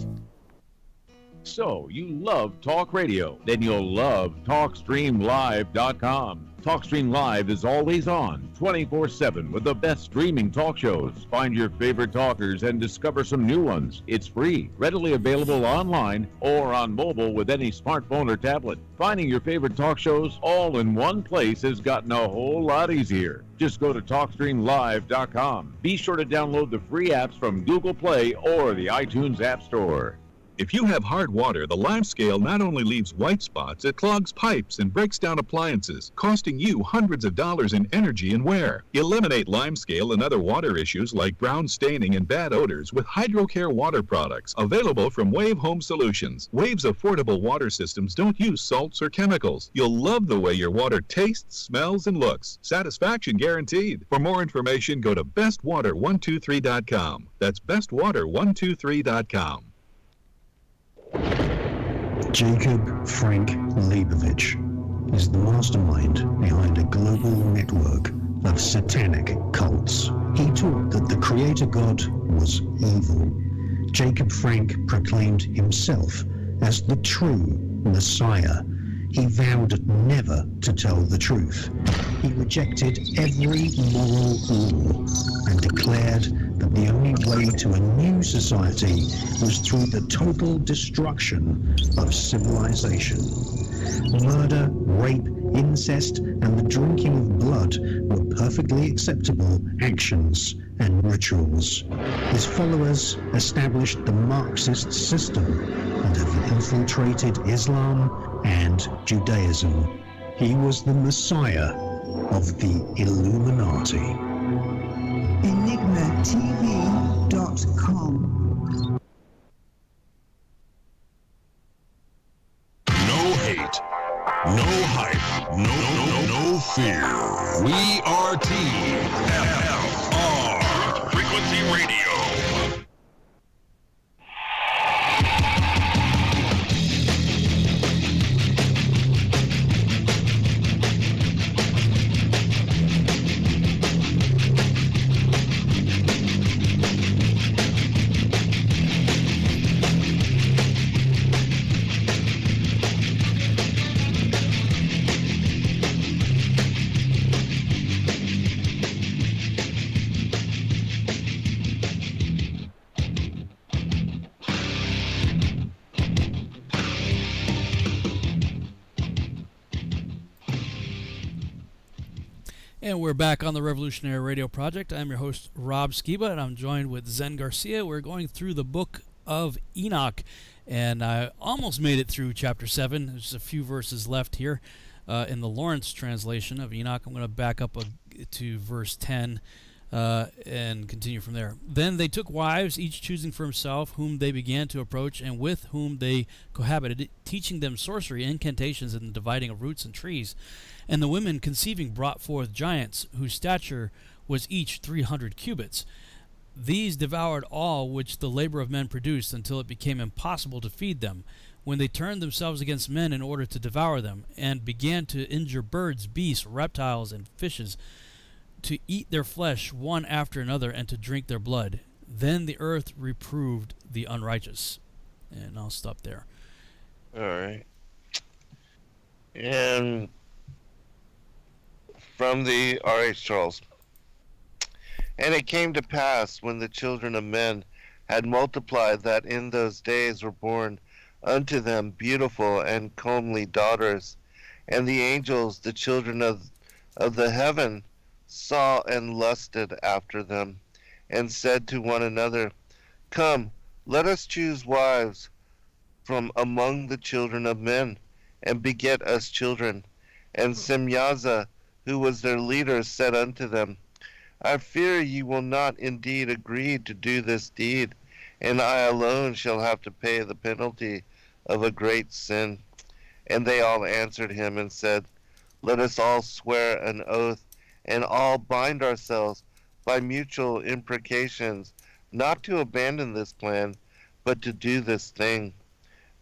So, you love talk radio? Then you'll love TalkStreamLive.com. TalkStream Live is always on, 24/7, with the best streaming talk shows. Find your favorite talkers and discover some new ones. It's free, readily available online or on mobile with any smartphone or tablet. Finding your favorite talk shows all in one place has gotten a whole lot easier. Just go to TalkStreamLive.com. Be sure to download the free apps from Google Play or the iTunes App Store. If you have hard water, the Lime Scale not only leaves white spots, it clogs pipes and breaks down appliances, costing you hundreds of dollars in energy and wear. Eliminate Lime Scale and other water issues like brown staining and bad odors with HydroCare water products, available from Wave Home Solutions. Wave's affordable water systems don't use salts or chemicals. You'll love the way your water tastes, smells, and looks. Satisfaction guaranteed. For more information, go to bestwater123.com. That's bestwater123.com. Jacob Frank Leibovich is the mastermind behind a global network of satanic cults. He taught that the creator God was evil. Jacob Frank proclaimed himself as the true Messiah. He vowed never to tell the truth. He rejected every moral law and declared that the only way to a new society was through the total destruction of civilization. Murder, rape, incest, and the drinking of blood were perfectly acceptable actions and rituals. His followers established the Marxist system and have infiltrated Islam and Judaism. He was the Messiah of the Illuminati. EnigmaTV.com. No hate, no hype, no fear. We are TFR. Frequency Radio. And we're back on the Revolutionary Radio Project. I'm your host, Rob Skiba, and I'm joined with Zen Garcia. We're going through the Book of Enoch, and I almost made it through chapter 7. There's a few verses left here in the Lawrence translation of Enoch. I'm going to back up to verse 10 and continue from there. Then they took wives, each choosing for himself, whom they began to approach, and with whom they cohabited, teaching them sorcery, incantations, and the dividing of roots and trees. And the women conceiving brought forth giants, whose stature was each 300 cubits. These devoured all which the labor of men produced, until it became impossible to feed them, when they turned themselves against men in order to devour them, and began to injure birds, beasts, reptiles, and fishes, to eat their flesh one after another, and to drink their blood. Then the earth reproved the unrighteous. And I'll stop there. All right. And from the R.H. Charles. And it came to pass, when the children of men had multiplied, that in those days were born unto them beautiful and comely daughters. And the angels, the children of the heaven, saw and lusted after them, and said to one another, Come, let us choose wives from among the children of men, and beget us children. And Semyaza, who was their leader, said unto them, I fear ye will not indeed agree to do this deed, and I alone shall have to pay the penalty of a great sin. And they all answered him and said, Let us all swear an oath, and all bind ourselves by mutual imprecations, not to abandon this plan, but to do this thing.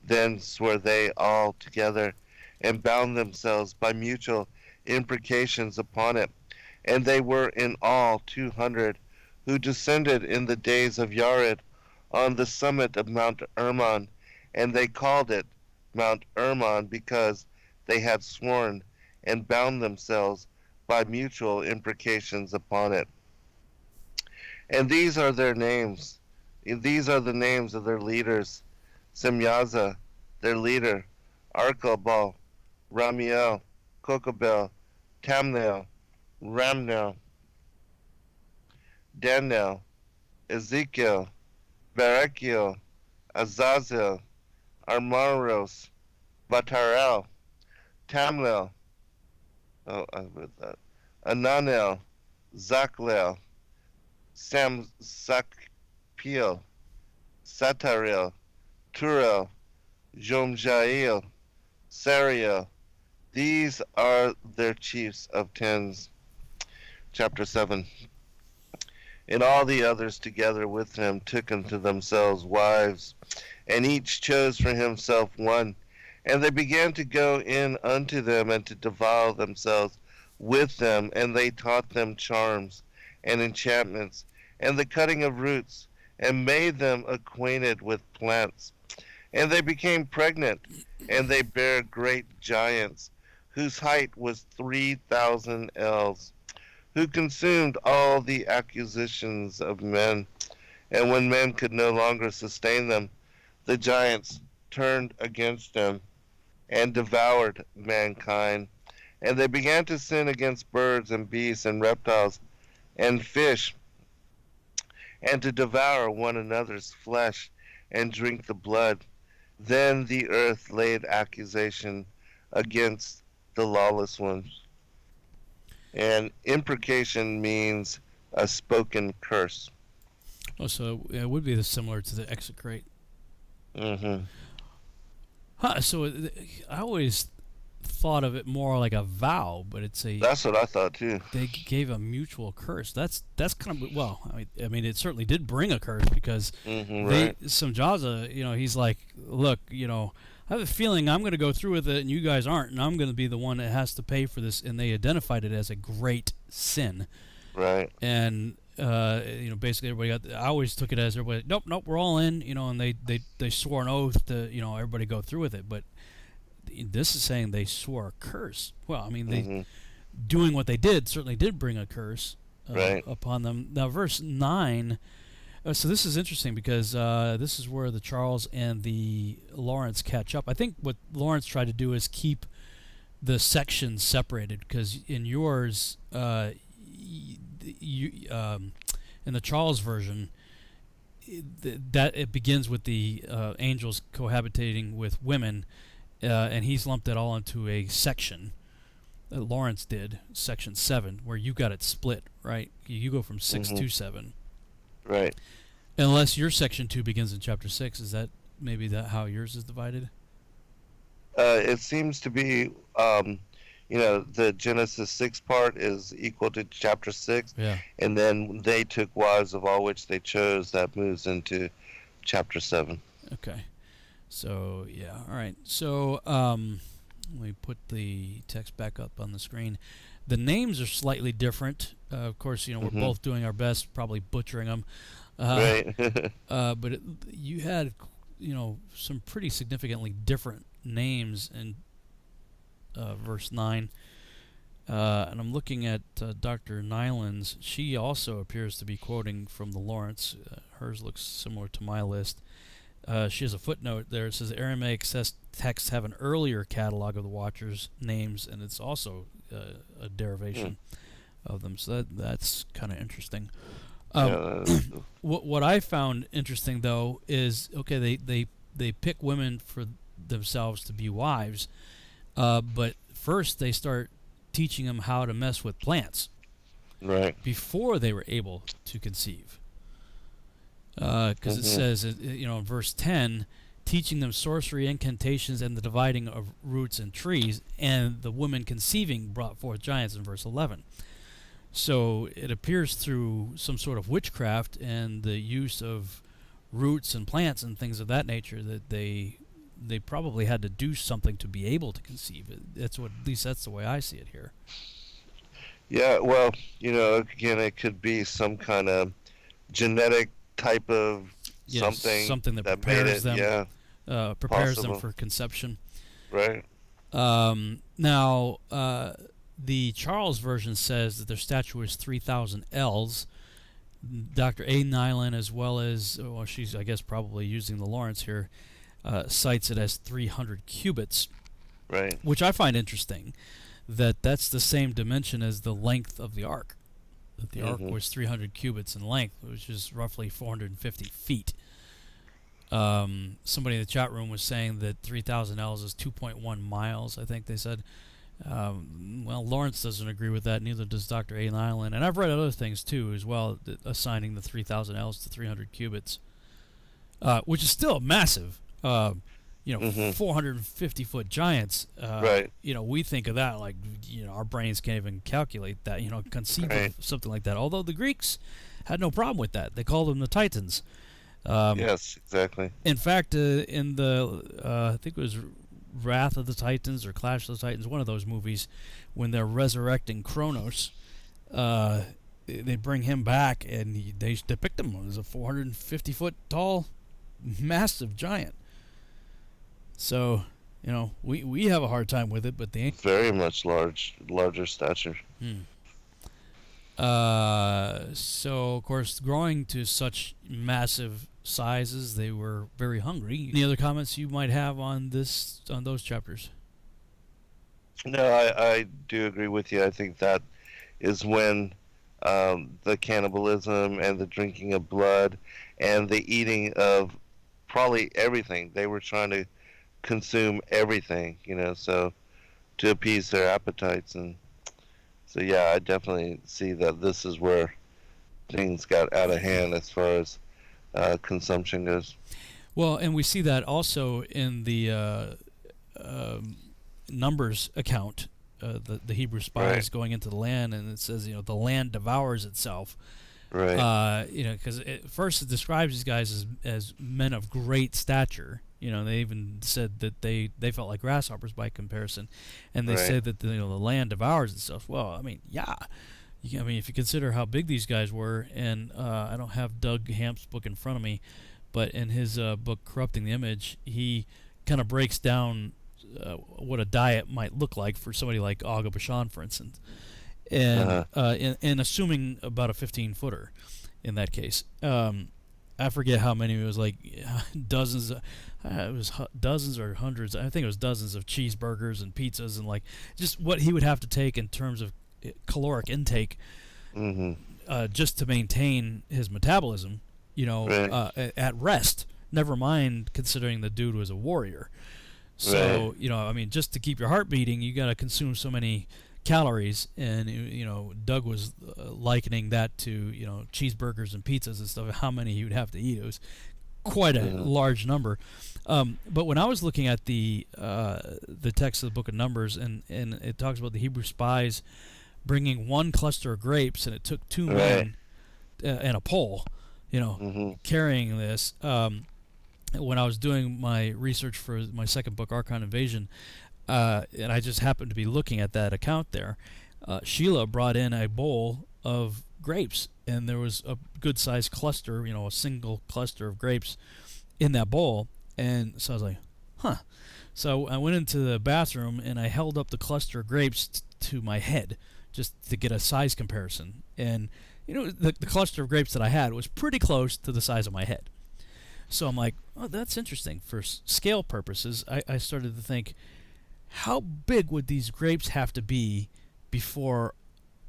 Then swore they all together, and bound themselves by mutual imprecations upon it. And they were in all 200, who descended in the days of Yared on the summit of Mount Hermon, and they called it Mount Hermon, because they had sworn and bound themselves by mutual imprecations upon it. And these are their names. These are the names of their leaders: Semyaza, their leader; Arkabal, Ramiel, Kokabel, Tamnel, Ramnel, Daniel, Ezekiel, Berechiel, Azazel, Armaros, Batarel, Tamlel, Ananel, Zaklel, Samsakpiel, Satarel, Turel, Jomjael, Sariel. These are their chiefs of tens. Chapter 7. And all the others together with him took unto themselves wives, and each chose for himself one. And they began to go in unto them, and to devour themselves with them. And they taught them charms, and enchantments, and the cutting of roots, and made them acquainted with plants. And they became pregnant, and they bare great giants, whose height was 3,000 ells, who consumed all the acquisitions of men. And when men could no longer sustain them, the giants turned against them, and devoured mankind. And they began to sin against birds and beasts and reptiles and fish, and to devour one another's flesh and drink the blood. Then the earth laid accusation against the lawless ones. And imprecation means a spoken curse. Oh, so it would be similar to the execrate. Mm-hmm. Huh, so I always thought of it more like a vow, but it's a... That's what I thought too. They gave a mutual curse. That's kind of... Well, I mean, it certainly did bring a curse, because Semjaza, he's like, look, I have a feeling I'm going to go through with it and you guys aren't, and I'm going to be the one that has to pay for this. And they identified it as a great sin. Right. And, basically everybody I always took it as everybody, nope, we're all in, and they swore an oath to, everybody go through with it. But this is saying they swore a curse. Well, I mean, they doing what they did certainly did bring a curse upon them. Now, verse 9... so this is interesting, because this is where the Charles and the Lawrence catch up. I think what Lawrence tried to do is keep the sections separated, because in yours, in the Charles version, it begins with the angels cohabitating with women, and he's lumped it all into a section. Lawrence did section 7, where you got it split, right? You go from 6 to 7, right? Unless your section 2 begins in chapter 6, is that maybe how yours is divided? It seems to be, the Genesis 6 part is equal to chapter 6. Yeah. And then they took wives of all which they chose. That moves into chapter 7. Okay. So, yeah. All right. So, let me put the text back up on the screen. The names are slightly different. Of course, we're both doing our best, probably butchering them. Right. But you had, some pretty significantly different names in verse 9. And I'm looking at Dr. Nyland's. She also appears to be quoting from the Lawrence. Hers looks similar to my list. She has a footnote there. It says Aramaic texts have an earlier catalog of the Watchers' names, and it's also a derivation of them. So that's kind of interesting. What I found interesting, though, is, okay, they pick women for themselves to be wives, but first they start teaching them how to mess with plants, right, before they were able to conceive. Because it says, in verse 10, teaching them sorcery, incantations, and the dividing of roots and trees, and the women conceiving brought forth giants in verse 11. So it appears through some sort of witchcraft and the use of roots and plants and things of that nature that they probably had to do something to be able to conceive. At least that's the way I see it here. Yeah, well, again, it could be some kind of genetic type of something that made prepares it, them, prepares possible. them for conception. Right. Now, the Charles version says that their stature was 3,000 ells. Dr. A. Nyland, as well as, she's, I guess, probably using the Lawrence here, cites it as 300 cubits. Right. Which I find interesting, that's the same dimension as the length of the ark. That the ark was 300 cubits in length, which is roughly 450 feet. Somebody in the chat room was saying that 3,000 ells is 2.1 miles, I think they said. Well, Lawrence doesn't agree with that, neither does Dr. A. Nyland. And I've read other things, too, as well, assigning the 3,000 ells to 300 cubits, which is still massive. 450-foot giants. Right. We think of that like, our brains can't even calculate that, conceive of something like that. Although the Greeks had no problem with that. They called them the Titans. Yes, exactly. In fact, in the, I think it was Wrath of the Titans or Clash of the Titans, one of those movies, when they're resurrecting Kronos, they bring him back and they depict him as a 450-foot tall, massive giant. So, we have a hard time with it, but they ain't very much larger stature. So, of course, growing to such massive sizes, they were very hungry. Any other comments you might have on those chapters? No, I do agree with you. I think that is when the cannibalism and the drinking of blood and the eating of probably everything. They were trying to consume everything, so to appease their appetites. And so, yeah, I definitely see that this is where things got out of hand as far as consumption goes. Well, and we see that also in the Numbers account, the Hebrew spies going into the land, and it says, the land devours itself. Right. Because first it describes these guys as men of great stature. They even said that they felt like grasshoppers by comparison, and they said that the land devours itself. Well, I mean, yeah. If you consider how big these guys were, and I don't have Doug Hamp's book in front of me, but in his book Corrupting the Image, he kind of breaks down what a diet might look like for somebody like Aga Bashan, for instance, and and assuming about a 15-footer in that case. I forget how many. It was like dozens. it was dozens or hundreds. I think it was dozens of cheeseburgers and pizzas and like just what he would have to take in terms of caloric intake, just to maintain his metabolism. At rest. Never mind considering the dude was a warrior. So I mean, just to keep your heart beating, you got to consume so many calories, and Doug was likening that to cheeseburgers and pizzas and stuff. How many he would have to eat? It was quite a large number. But when I was looking at the text of the Book of Numbers, and it talks about the Hebrew spies bringing one cluster of grapes, and it took two men and a pole, carrying this. When I was doing my research for my second book, Archon Invasion, and I just happened to be looking at that account there, Sheila brought in a bowl of grapes, and there was a good-sized cluster, a single cluster of grapes in that bowl. And so I was like, huh. So I went into the bathroom, and I held up the cluster of grapes to my head just to get a size comparison. And, the cluster of grapes that I had was pretty close to the size of my head. So I'm like, oh, that's interesting. For scale purposes, I started to think, how big would these grapes have to be before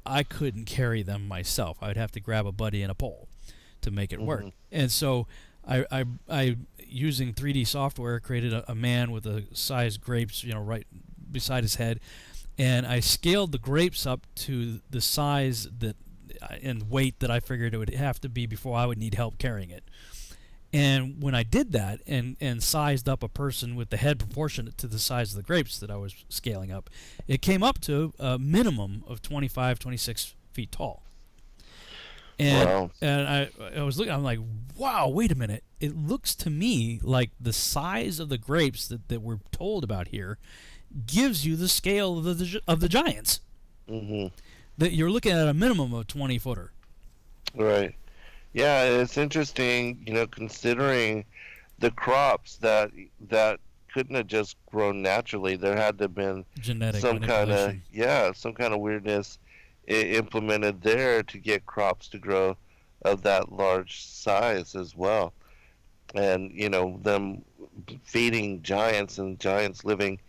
I couldn't carry them myself? I would have to grab a buddy and a pole to make it work. And so I using 3D software, created a man with a size grapes, right beside his head, and I scaled the grapes up to the size that and weight that I figured it would have to be before I would need help carrying it. And when I did that and sized up a person with the head proportionate to the size of the grapes that I was scaling up, it came up to a minimum of 25, 26 feet tall. And I was looking, I'm like, wow, wait a minute. It looks to me like the size of the grapes that we're told about here gives you the scale of the giants. That you're looking at a minimum of 20-footer. Right. Yeah, it's interesting, considering the crops that couldn't have just grown naturally. There had to have been genetic some kind of weirdness implemented there to get crops to grow of that large size as well. And, them feeding giants and giants living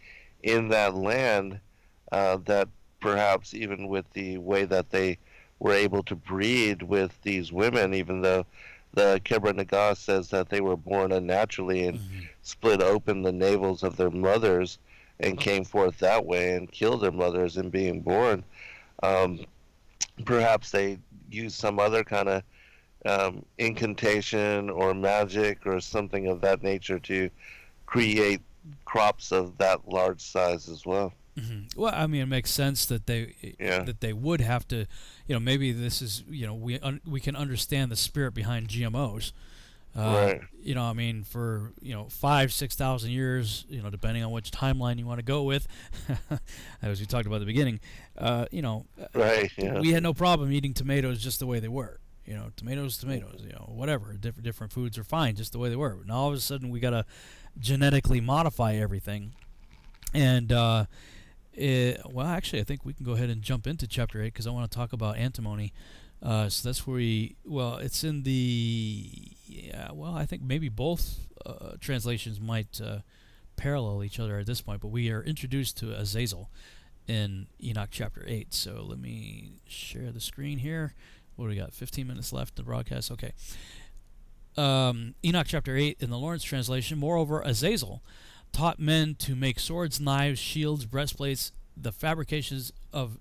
in that land, that perhaps even with the way that they were able to breed with these women, even though the Kebra Nagah says that they were born unnaturally and split open the navels of their mothers and came forth that way and killed their mothers in being born. Perhaps they used some other kind of incantation or magic or something of that nature to create crops of that large size as well. Well, I mean, it makes sense that they would have to, maybe this is, we can understand the spirit behind GMOs. Right. I mean, for 5,000-6,000 years, depending on which timeline you want to go with, as we talked about at the beginning, right. Yeah. We had no problem eating tomatoes just the way they were. Tomatoes, whatever. Different foods are fine just the way they were. And all of a sudden, we got to genetically modify everything, and well, actually, I think we can go ahead and jump into chapter 8 because I want to talk about antimony. So that's where it's in I think maybe both translations might parallel each other at this point, but we are introduced to Azazel in Enoch chapter 8. So let me share the screen here. What do we got? 15 minutes left in the broadcast? Okay. Enoch chapter 8 in the Lawrence translation. Moreover, Azazel taught men to make swords, knives, shields, breastplates, the fabrication of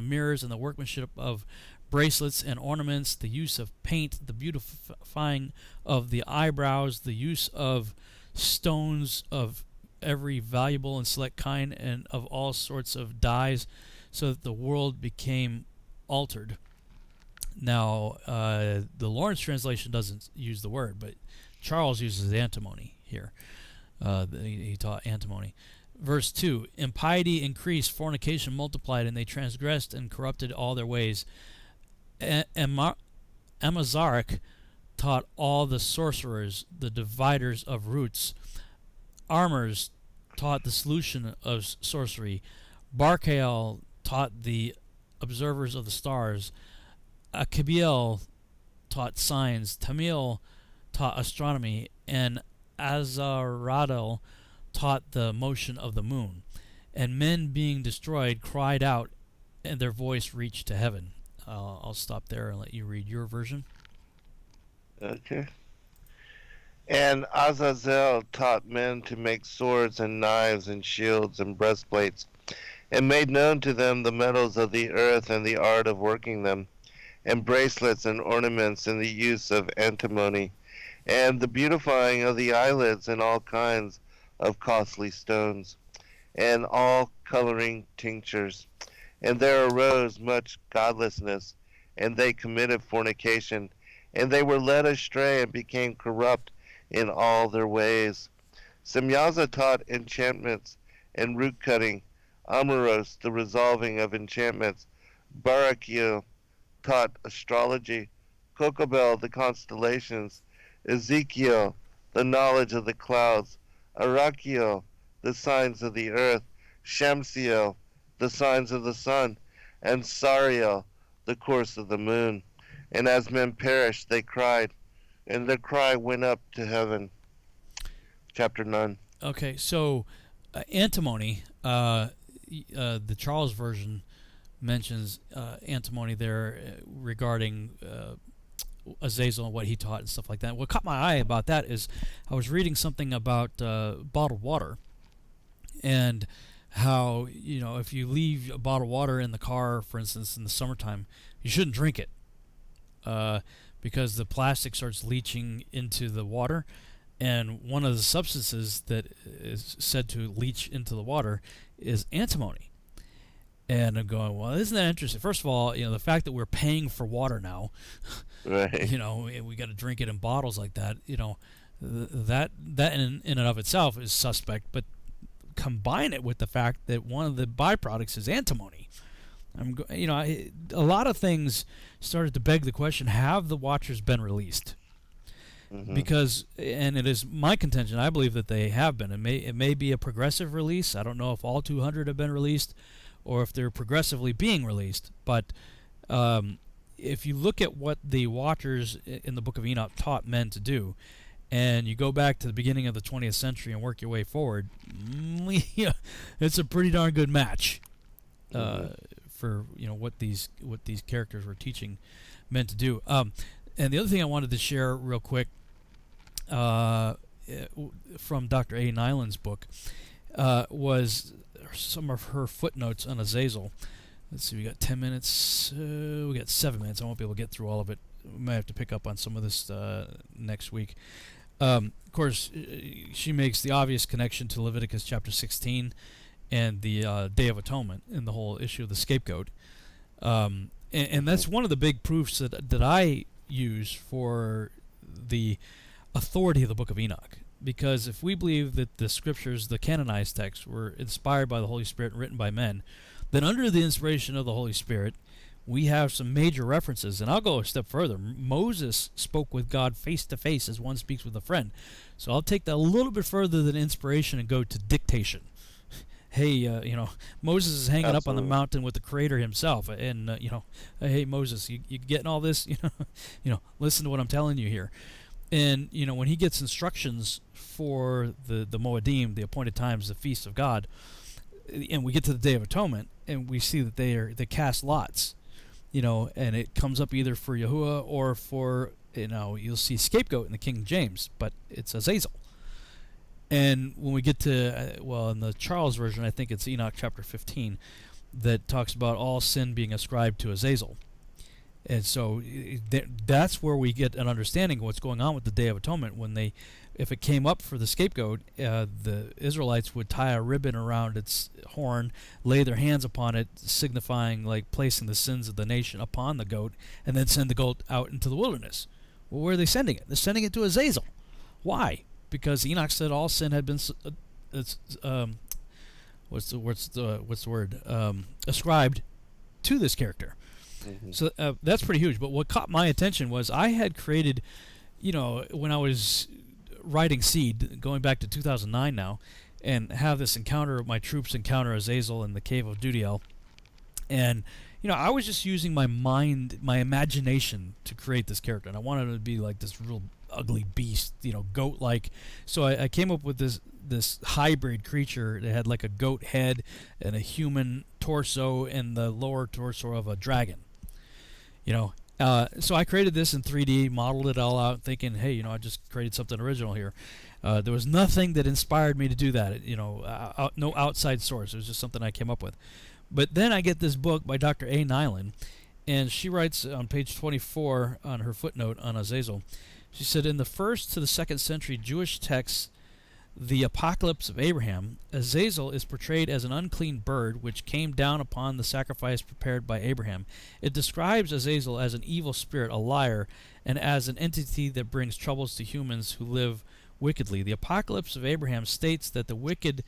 mirrors, and the workmanship of bracelets and ornaments, the use of paint, the beautifying of the eyebrows, the use of stones of every valuable and select kind, and of all sorts of dyes, so that the world became altered. Now, the Lawrence translation doesn't use the word, but Charles uses antimony here. He taught antimony. Verse 2, impiety increased, fornication multiplied, and they transgressed and corrupted all their ways. Amazarek taught all the sorcerers, the dividers of roots. Armors taught the solution of sorcery. Barkael taught the observers of the stars. Akabiel taught signs. Tamil taught astronomy. And Azazel taught the motion of the moon, and men being destroyed cried out, and their voice reached to heaven. I'll stop there and let you read your version. Okay. And Azazel taught men to make swords and knives and shields and breastplates, and made known to them the metals of the earth and the art of working them, and bracelets and ornaments and the use of antimony, and the beautifying of the eyelids and all kinds of costly stones, and all coloring tinctures. And there arose much godlessness, and they committed fornication, and they were led astray and became corrupt in all their ways. Semyaza taught enchantments and root cutting, Amoros the resolving of enchantments, Barakiel taught astrology, Kokobel the constellations, Ezekiel the knowledge of the clouds, Arakiel the signs of the earth, Shamsiel the signs of the sun, and Sariel the course of the moon. And as men perished, they cried, and their cry went up to heaven. Chapter 9. Okay, so antimony, the Charles version mentions antimony there regarding Azazel and what he taught and stuff like that. What caught my eye about that is I was reading something about bottled water, and how, if you leave a bottle of water in the car, for instance, in the summertime, you shouldn't drink it because the plastic starts leaching into the water, and one of the substances that is said to leach into the water is antimony. And I'm going, well, isn't that interesting? First of all, the fact that we're paying for water now, right? We got to drink it in bottles like that. That in and of itself is suspect. But combine it with the fact that one of the byproducts is antimony. A lot of things started to beg the question: have the Watchers been released? Mm-hmm. Because, and it is my contention, I believe that they have been. It may be a progressive release. I don't know if all 200 have been released, or if they're progressively being released. But if you look at what the Watchers in the Book of Enoch taught men to do, and you go back to the beginning of the 20th century and work your way forward, it's a pretty darn good match for what these characters were teaching men to do. And the other thing I wanted to share real quick from Dr. A. Nyland's book was some of her footnotes on Azazel. Let's see, we got 10 minutes. We got 7 minutes. I won't be able to get through all of it. We might have to pick up on some of this next week. Of course, she makes the obvious connection to Leviticus chapter 16 and the Day of Atonement and the whole issue of the scapegoat. And that's one of the big proofs that I use for the authority of the Book of Enoch. Because if we believe that the scriptures, the canonized texts, were inspired by the Holy Spirit and written by men, then under the inspiration of the Holy Spirit, we have some major references. And I'll go a step further. Moses spoke with God face to face as one speaks with a friend. So I'll take that a little bit further than inspiration and go to dictation. Hey, Moses is hanging up on the mountain with the Creator himself, and hey Moses, you getting all this? Listen to what I'm telling you here. And when he gets instructions for the Moedim, the appointed times, the feasts of God, and we get to the Day of Atonement, and we see that they cast lots, and it comes up either for Yahuwah or for you'll see scapegoat in the King James, but it's Azazel. And when we get to, in the Charles version, I think it's Enoch chapter 15, that talks about all sin being ascribed to Azazel. And so that's where we get an understanding of what's going on with the Day of Atonement. If it came up for the scapegoat, the Israelites would tie a ribbon around its horn, lay their hands upon it, signifying like placing the sins of the nation upon the goat, and then send the goat out into the wilderness. Well, where are they sending it? They're sending it to Azazel. Why? Because Enoch said all sin had been ascribed to this character. Mm-hmm. So that's pretty huge. But what caught my attention was I had created, when I was writing Seed, going back to 2009 now, and have this encounter, my troops encounter Azazel in the cave of Dudiel, and I was just using my mind, my imagination to create this character, and I wanted it to be like this real ugly beast, goat-like. So I came up with this hybrid creature that had like a goat head and a human torso and the lower torso of a dragon. So I created this in 3D, modeled it all out, thinking, hey, I just created something original here. There was nothing that inspired me to do that. No outside source. It was just something I came up with. But then I get this book by Dr. A. Nyland, and she writes on page 24 on her footnote on Azazel. She said, in the 1st to the 2nd century Jewish texts, the Apocalypse of Abraham, Azazel is portrayed as an unclean bird which came down upon the sacrifice prepared by Abraham. It describes Azazel as an evil spirit, a liar, and as an entity that brings troubles to humans who live wickedly. The Apocalypse of Abraham states that the wicked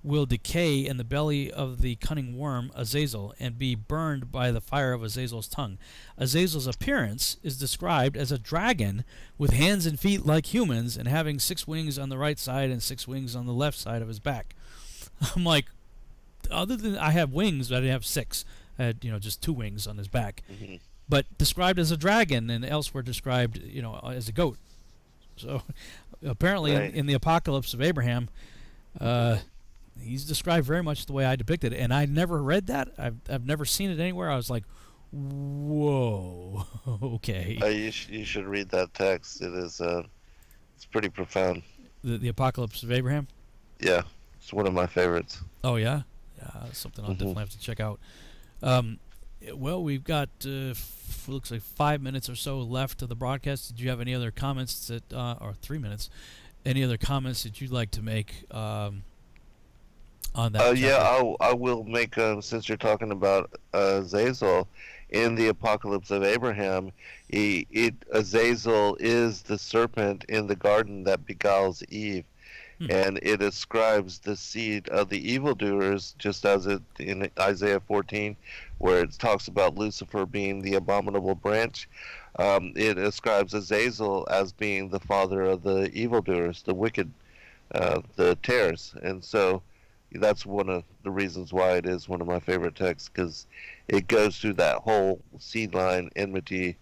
will decay in the belly of the cunning worm Azazel and be burned by the fire of Azazel's tongue. Azazel's appearance is described as a dragon with hands and feet like humans and having 6 wings on the right side and 6 wings on the left side of his back. I'm like, other than I have wings, but I didn't have 6. I had, just 2 wings on his back. Mm-hmm. But described as a dragon and elsewhere described, as a goat. So apparently in the Apocalypse of Abraham, he's described very much the way I depicted it, and I never read that. I've never seen it anywhere. I was like, whoa, okay. You should read that text. It is it's pretty profound. The Apocalypse of Abraham? Yeah, it's one of my favorites. Oh, yeah? Something I'll definitely have to check out. Well, we've got, looks like 5 minutes or so left of the broadcast. Did you have any other comments or 3 minutes, any other comments that you'd like to make on that? I will make, since you're talking about Azazel, in the Apocalypse of Abraham, Azazel is the serpent in the garden that beguiles Eve. And it ascribes the seed of the evildoers, just as it in Isaiah 14, where it talks about Lucifer being the abominable branch. It ascribes Azazel as being the father of the evildoers, the wicked, the tares. And so that's one of the reasons why it is one of my favorite texts, because it goes through that whole seed line enmity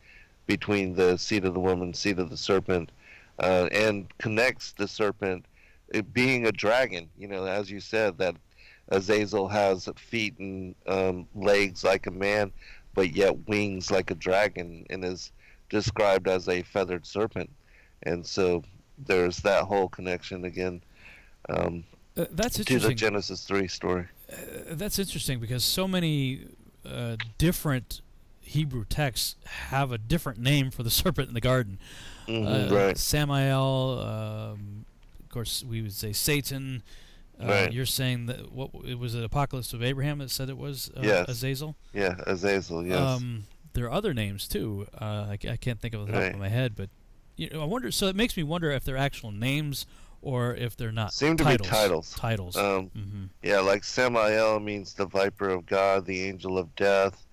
between the seed of the woman, seed of the serpent, and connects the serpent, it being a dragon, as you said, that Azazel has feet and legs like a man, but yet wings like a dragon, and is described as a feathered serpent. And so there's that whole connection again that's to interesting. the Genesis 3 story. That's interesting because so many different Hebrew texts have a different name for the serpent in the garden. Right. Samael, of course, we would say Satan. Right. You're saying that it was the Apocalypse of Abraham that said it was yes. Azazel? Yeah, Azazel, yes. There are other names, too. I can't think of the top of my head, but I wonder. So it makes me wonder if they're actual names or if they're not. Seem to titles. be titles. Titles. Yeah, like Samael means the viper of God, the angel of death.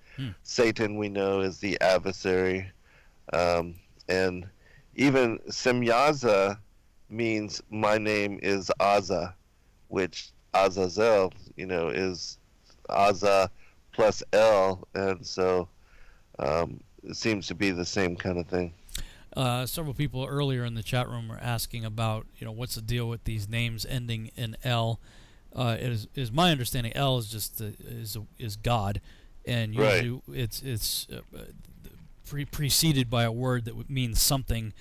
Satan, we know, is the adversary. And even Semyaza means my name is Aza, which Azazel, is Aza plus El, and so it seems to be the same kind of thing. Several people earlier in the chat room were asking about, what's the deal with these names ending in L. It is my understanding L is just is God, and usually it's preceded by a word that means something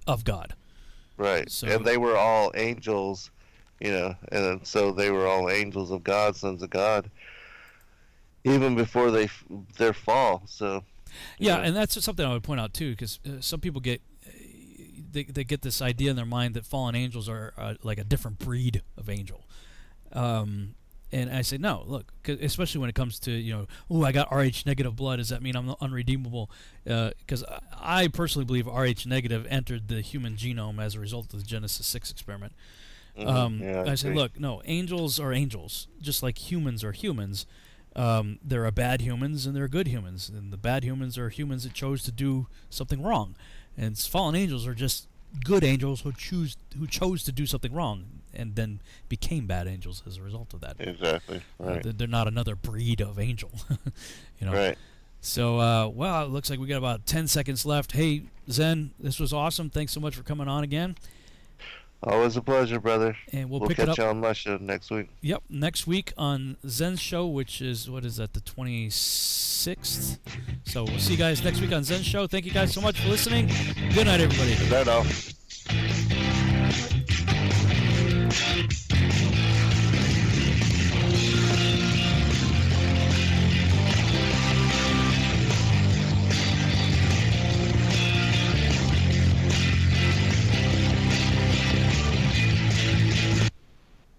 of God. Right, so, and they were all angels, and so they were all angels of God, sons of God, even before their fall. So, yeah, and that's something I would point out too, because some people get they get this idea in their mind that fallen angels are like a different breed of angel, and I say no. Look, especially when it comes to I got Rh negative blood. Does that mean I'm unredeemable? Because I personally believe Rh negative entered the human genome as a result of the Genesis 6 experiment. I say, look, no, angels are angels, just like humans are humans. There are bad humans and there are good humans, and the bad humans are humans that chose to do something wrong, and fallen angels are just good angels who chose to do something wrong and then became bad angels as a result of that. Exactly. Right. They're not another breed of angel. Right. So, well, it looks like we got about 10 seconds left. Hey, Zen, this was awesome. Thanks so much for coming on again. Always a pleasure, brother. And we'll pick it up. Catch you on my show next week. Yep, next week on Zen's show, which is, what is that, the 26th? So we'll see you guys next week on Zen's show. Thank you guys so much for listening. Good night, everybody. Good night, all.